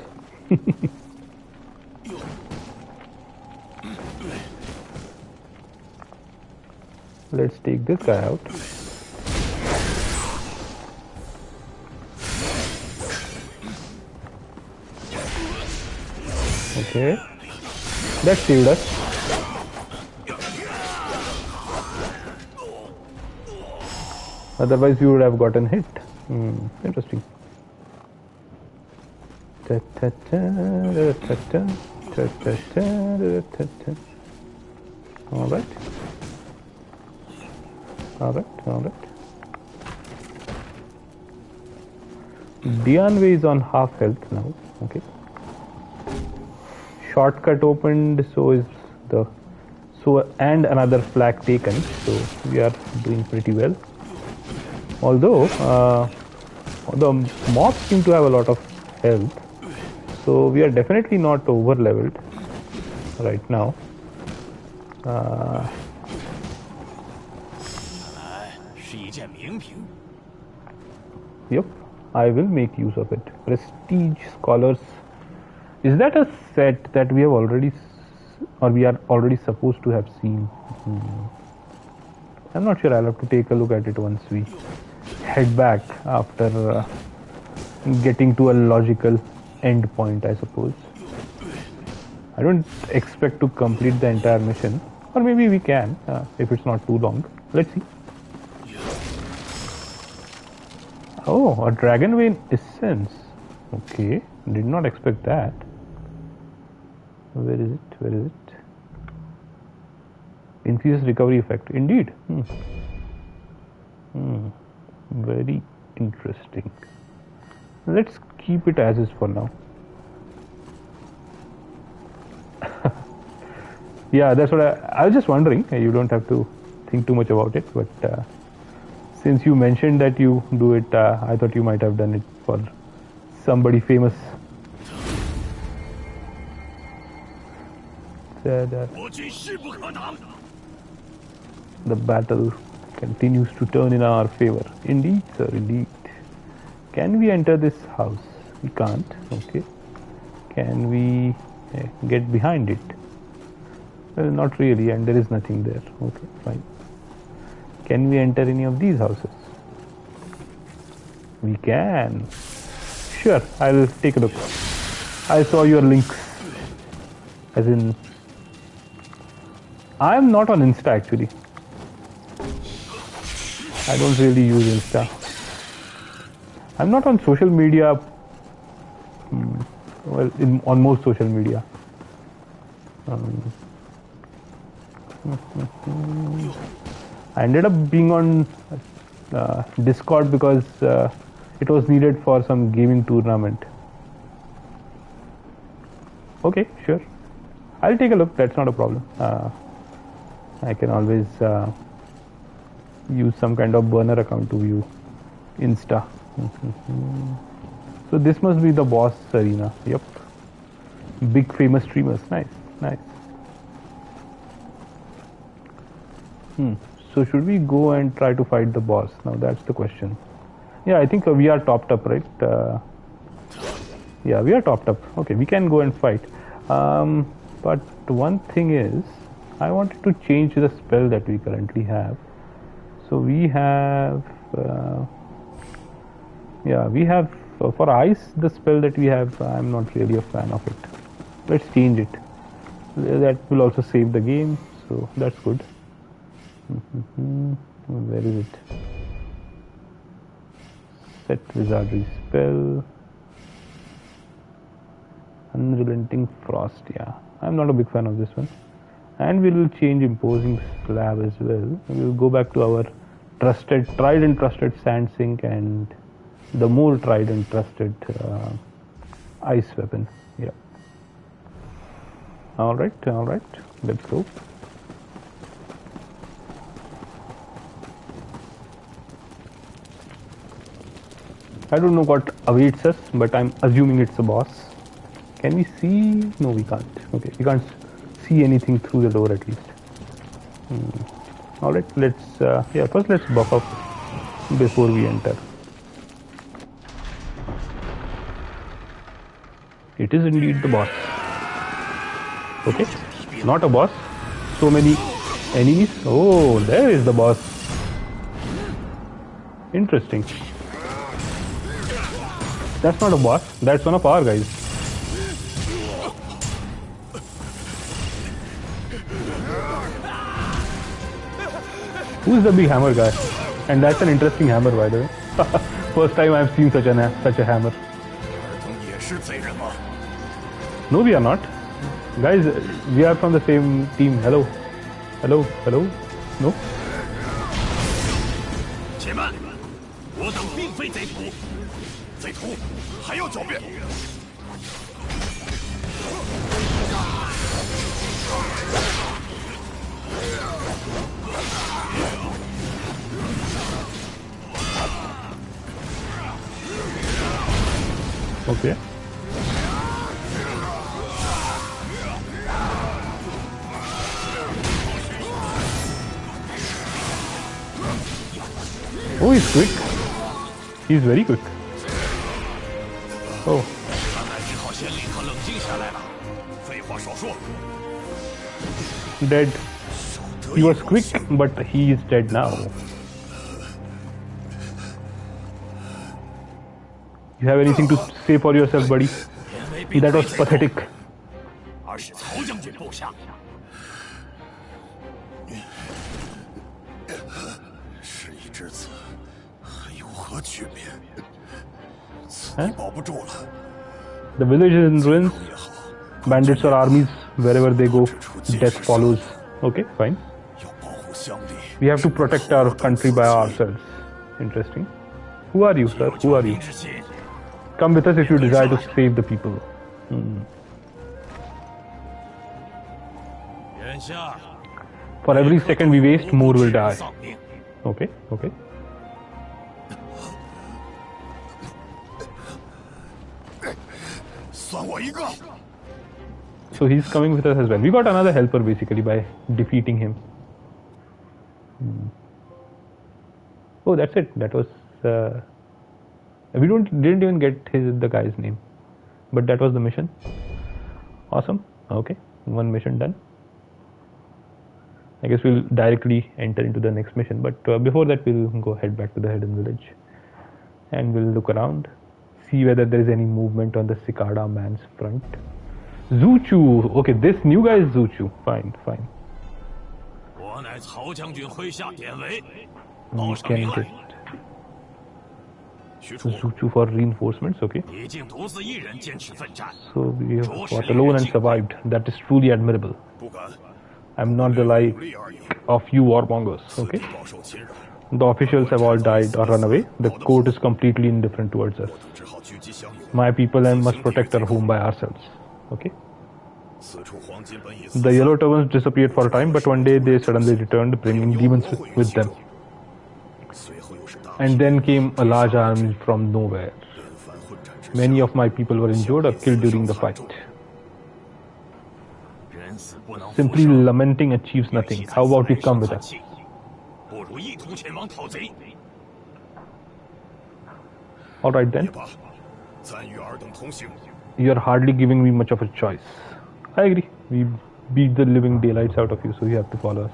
let's take this guy out. Okay, that saved us. Otherwise we would have gotten hit. Interesting. Alright. Dianway is on half health now. Okay. Shortcut opened, and another flag taken, so we are doing pretty well. Although the mobs seem to have a lot of health, so we are definitely not over leveled right now. Yep, I will make use of it. Prestige Scholars. Is that a set that we have already, or we are already supposed to have seen? I'm not sure. I'll have to take a look at it once we head back after getting to a logical end point, I suppose. I don't expect to complete the entire mission, or maybe we can if it's not too long. Let's see. Oh, a dragon vein essence. Okay, did not expect that. Where is it? Increases recovery effect. Indeed. Very interesting. Let's keep it as is for now. Yeah, that's what I was just wondering. You don't have to think too much about it, but since you mentioned that you do it, I thought you might have done it for somebody famous. The battle continues to turn in our favor. Indeed, sir, indeed. Can we enter this house? We can't. Okay. Can we get behind it? Well, not really, and there is nothing there. Okay, fine. Can we enter any of these houses? We can. Sure, I'll take a look. I saw your links. As in, I'm not on Insta actually. I don't really use Insta. I'm not on social media. Well, on most social media. I ended up being on Discord because it was needed for some gaming tournament. Okay, sure. I'll take a look. That's not a problem. I can always use some kind of burner account to view Insta. So this must be the boss arena. Yep. Big famous streamers. Nice, nice. So should we go and try to fight the boss? Now that's the question. Yeah, I think we are topped up, right? Yeah, we are topped up. Okay, we can go and fight. But one thing is, I wanted to change the spell that we currently have. So we have, for ice, the spell that we have, I'm not really a fan of it. Let's change it. That will also save the game, so that's good. Where is it? Set wizardry spell. Unrelenting frost, yeah. I'm not a big fan of this one. And we will change imposing slab as well. We will go back to our tried and trusted sand sink and the more tried and trusted ice weapon. Yeah. Alright, let's go. I don't know what awaits us, but I'm assuming it's a boss. Can we see? No, we can't. Okay, we can't see anything through the door at least. Alright, let's, first let's buff up before we enter. It is indeed the boss. Okay, not a boss. So many Enemies? Oh, there is the boss. Interesting. That's not a boss. That's one of our guys. Who's the big hammer guy? And that's an interesting hammer, by the way. First time I've seen such a hammer. No, we are not. Guys, we are from the same team. Hello. Hello. Hello. No? Okay. Oh, he's quick. He's very quick. Oh. Dead. He was quick, but he is dead now. You have anything to say for yourself, buddy? That was pathetic. Huh? The village is in ruins. Bandits or armies, wherever they go, death follows. Okay, fine. We have to protect our country by ourselves. Interesting. Who are you, sir? Who are you? Come with us if you desire to save the people. For every second we waste, more will die. Okay, okay. So he's coming with us as well. We got another helper basically by defeating him. Oh, that's it. That was. We didn't even get the guy's name, but that was the mission. Awesome. Okay, one mission done. I guess we'll directly enter into the next mission, but before that we'll go head back to the hidden village and we'll look around, see whether there is any movement on the Cicada man's front. Zuchu. Okay, this new guy is Zuchu. Fine, fine. Can get Zuchu for reinforcements. Okay. So we have fought alone and survived. That is truly admirable. I'm not the like of you warmongers. Okay. The officials have all died or run away. The court is completely indifferent towards us. My people and must protect our home by ourselves. Okay. The yellow turbans disappeared for a time, but one day they suddenly returned, bringing demons with them. And then came a large army from nowhere. Many of my people were injured or killed during the fight. Simply lamenting achieves nothing. How about you come with us? Alright then. You are hardly giving me much of a choice. I agree. We beat the living daylights out of you, so you have to follow us.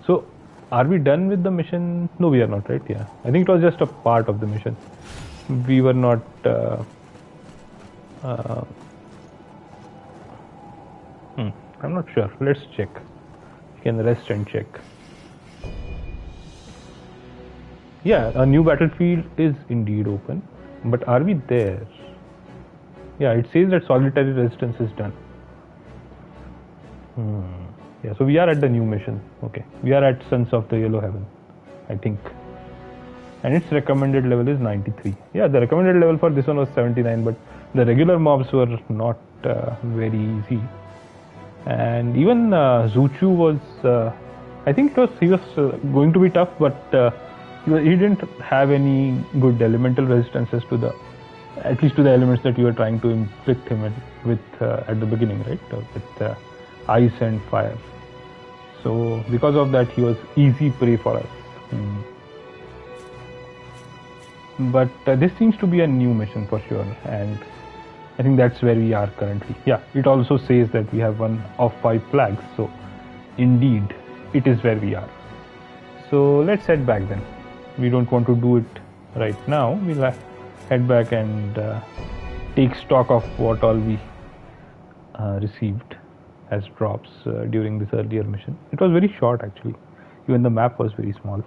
So, are we done with the mission? No, we are not, right? Yeah. I think it was just a part of the mission. We were not... I'm not sure. Let's check. You can rest and check. Yeah, a new battlefield is indeed open. But are we there? Yeah, it says that solitary resistance is done. Yeah, so we are at the new mission. Okay, we are at Sons of the Yellow Heaven, I think. And its recommended level is 93. Yeah, the recommended level for this one was 79, but the regular mobs were not very easy. And even Zuchu was, I think he was going to be tough, but he didn't have any good elemental resistances to at least to the elements that you were trying to inflict him with at the beginning, right? With ice and fire. So because of that, he was easy prey for us. But this seems to be a new mission for sure, and I think that's where we are currently. Yeah, it also says that we have 1 of 5 flags, so indeed it is where we are. So let's head back then. We don't want to do it right now. We'll head back and take stock of what all we received as drops during this earlier mission. It was very short actually. Even the map was very small.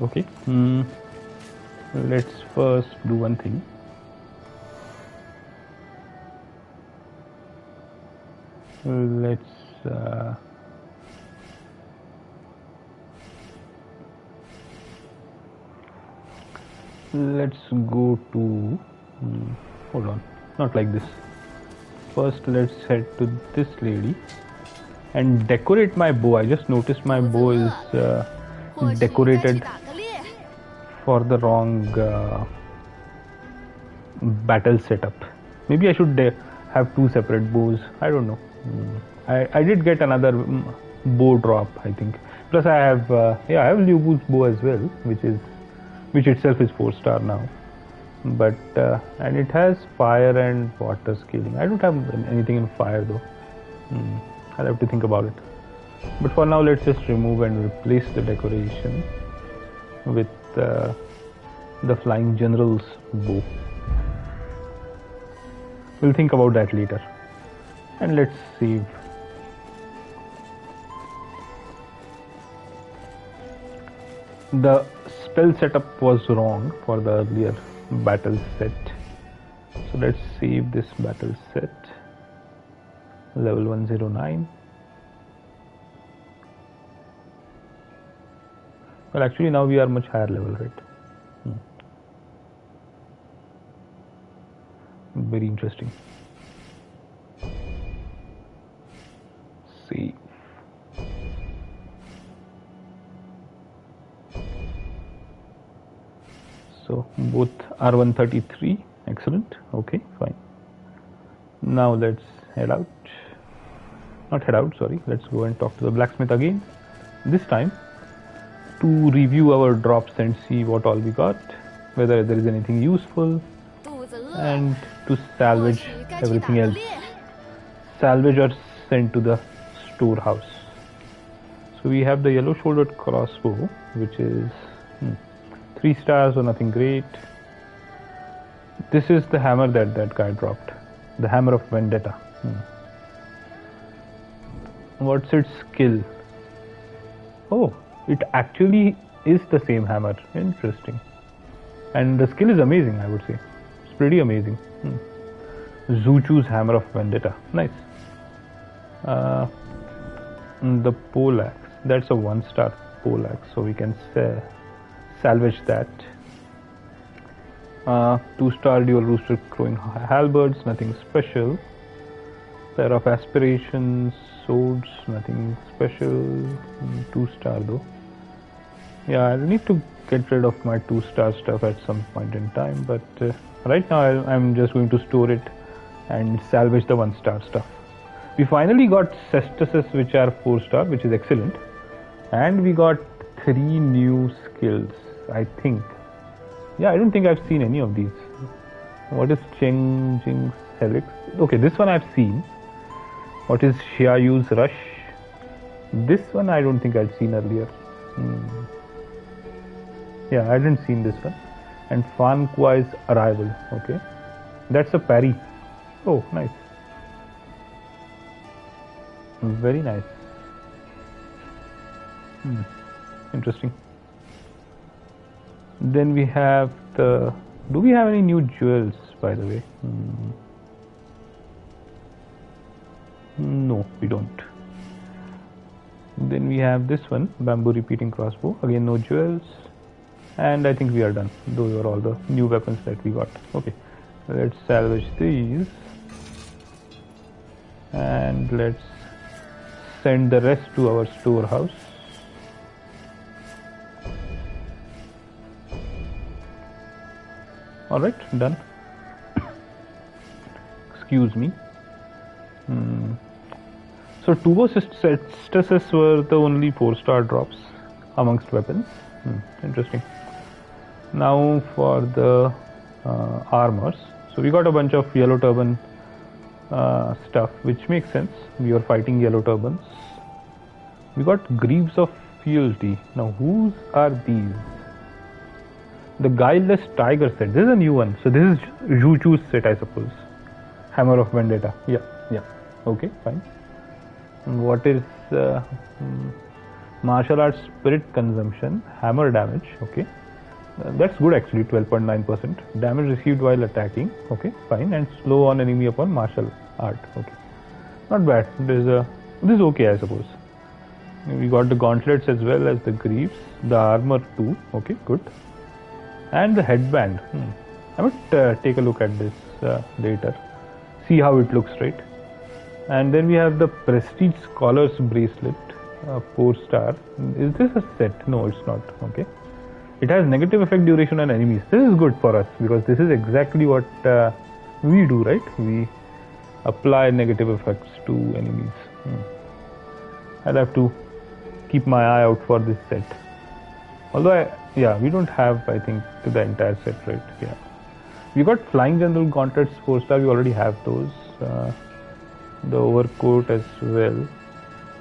Okay, let's first do one thing. Let's go to hold on, not like this. First let's head to this lady and decorate my bow. I just noticed my bow is decorated for the wrong battle setup. Maybe I should have 2 separate bows. I don't know. I did get another bow drop, I think. Plus I have I have Liu Bu's bow as well, which itself is 4-star now. But and it has fire and water scaling. I don't have anything in fire though. I'll have to think about it. But for now, let's just remove and replace the decoration with the Flying General's bow. We'll think about that later. And let's save. The spell setup was wrong for the earlier battle set. So let's save this battle set. Level 109. Well, actually now we are much higher level, right? Very interesting. Save. So both are 133. Excellent. Okay, fine. Now let's head out. Not head out, sorry. Let's go and talk to the blacksmith again. This time to review our drops and see what all we got, whether there is anything useful, and to salvage everything else. Salvage or send to the storehouse. So we have the yellow shouldered crossbow, which is 3 stars, so nothing great. This is the hammer that guy dropped, the hammer of vendetta. What's its skill? Oh, it actually is the same hammer. Interesting. And the skill is amazing, I would say. It's pretty amazing. Zuchu's hammer of vendetta. Nice. The poleaxe. That's a 1-star poleaxe, so we can salvage that. 2-star dual rooster crowing halberds, nothing special. Pair of aspirations, swords, nothing special. 2-star though. Yeah, I need to get rid of my 2-star stuff at some point in time, but right now I'm just going to store it and salvage the 1-star stuff. We finally got cestises which are 4-star, which is excellent, and we got 3 new skills, I think. Yeah, I don't think I've seen any of these. What is Cheng Jing's Helix? Okay, this one I've seen. What is Xiaoyu's Rush? This one I don't think I'd seen earlier. Yeah, I didn't seen this one. And Fan Kuai's Arrival. Okay, that's a parry. Oh, nice. Very nice. Interesting. Then we have the... Do we have any new jewels, by the way? No, we don't. Then we have this one, bamboo repeating crossbow. Again, no jewels. And I think we are done. Those are all the new weapons that we got. Okay, let's salvage these. And let's send the rest to our storehouse. All right, done. Excuse me. So turbo statuses were the only 4-star drops amongst weapons. Interesting. Now for the armors. So we got a bunch of yellow turban stuff, which makes sense. We are fighting yellow turbans. We got greaves of fealty. Now whose are these? The guileless tiger set. This is a new one. So this is Juchu's set, I suppose. Hammer of Vendetta. Yeah. Okay, fine. And what is martial arts spirit consumption? Hammer damage. Okay. That's good actually, 12.9%. Damage received while attacking. Okay, fine. And slow on enemy upon martial art. Okay. Not bad. This is okay, I suppose. We got the gauntlets as well as the greaves. The armor too. Okay, good. And the headband. I might take a look at this later. See how it looks, right? And then we have the Prestige Scholar's Bracelet, 4-star. Is this a set? No, it's not. Okay. It has negative effect duration on enemies. This is good for us because this is exactly what we do, right? We apply negative effects to enemies. I'll have to keep my eye out for this set. Although, we don't have, I think, the entire set, right? Yeah. We got Flying General Gauntlets 4-star. We already have those. The overcoat as well.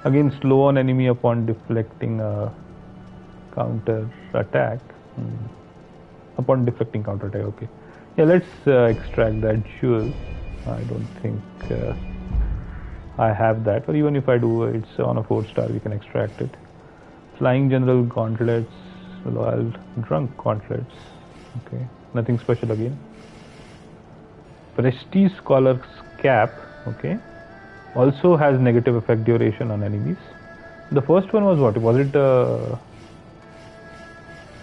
Again, slow on enemy upon deflecting a counter attack. Upon deflecting counter attack, okay. Yeah, let's extract that jewel. I don't think I have that, or even if I do, it's on a 4-star, we can extract it. Flying General Gauntlets, Loyal Drunk Gauntlets. Okay, nothing special again. Prestige Scholar's Cap. Okay. Also has negative effect duration on enemies. The first one was what? Was it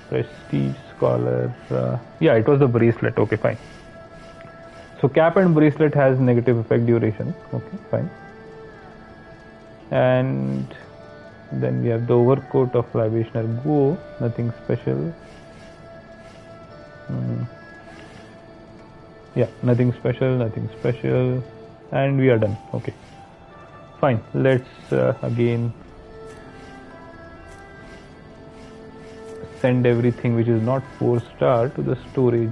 Prestige Scholar? It was the bracelet. Okay, fine. So cap and bracelet has negative effect duration. Okay, fine. And then we have the overcoat of Libationer Go. Nothing special. Nothing special. And we are done. Okay. Fine, let's again send everything which is not 4-star to the storage.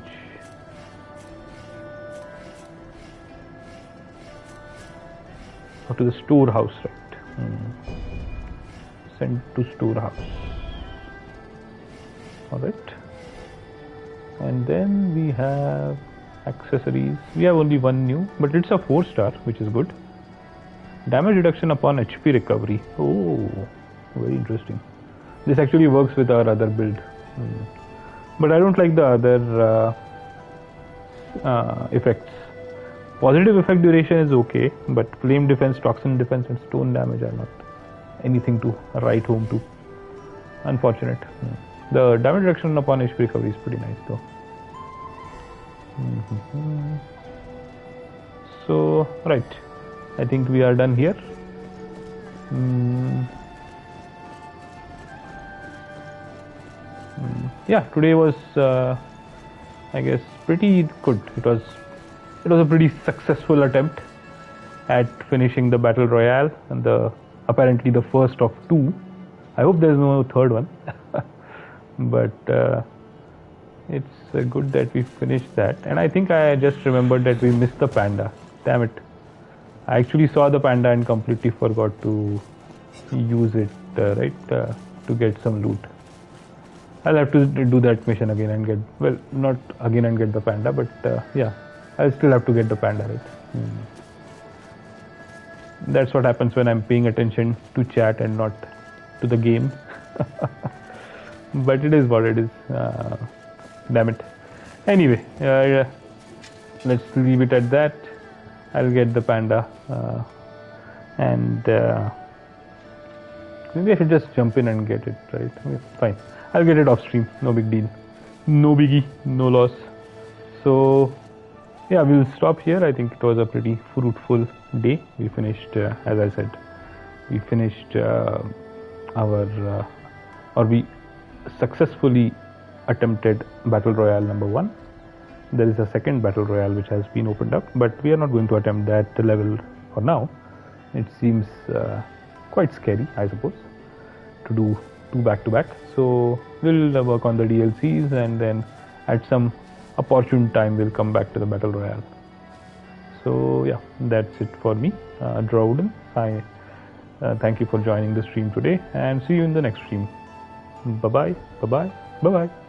Or to the storehouse, right? Send to storehouse. Alright. And then we have accessories. We have only one new, but it's a 4-star, which is good. Damage reduction upon HP recovery. Oh, very interesting. This actually works with our other build. But I don't like the other effects. Positive effect duration is okay, but flame defense, toxin defense, and stone damage are not anything to write home to. Unfortunate. The damage reduction upon HP recovery is pretty nice though. So, right. I think we are done here. Today was, I guess, pretty good. It was a pretty successful attempt at finishing the battle royale, and apparently the first of 2. I hope there's no third one, but it's good that we finished that. And I think I just remembered that we missed the panda. Damn it. I actually saw the panda and completely forgot to use it, to get some loot. I'll have to do that mission again and get, well, not again and get the panda, but I'll still have to get the panda, right? That's what happens when I'm paying attention to chat and not to the game. But it is what it is. Damn it. Anyway, let's leave it at that. I'll get the panda, and maybe I should just jump in and get it, right? Okay, fine. I'll get it off stream. No big deal. No biggie. No loss. So, we'll stop here. I think it was a pretty fruitful day. We finished, as I said, we finished we successfully attempted Battle Royale number 1. there is a second battle royale which has been opened up, but we are not going to attempt that level for now. It seems quite scary, I suppose, to do 2 back-to-back. So we'll work on the DLCs, and then at some opportune time we'll come back to the battle royale. So yeah, that's it for me, Drawden. I thank you for joining the stream today, and see you in the next stream. Bye bye. Bye bye. Bye bye.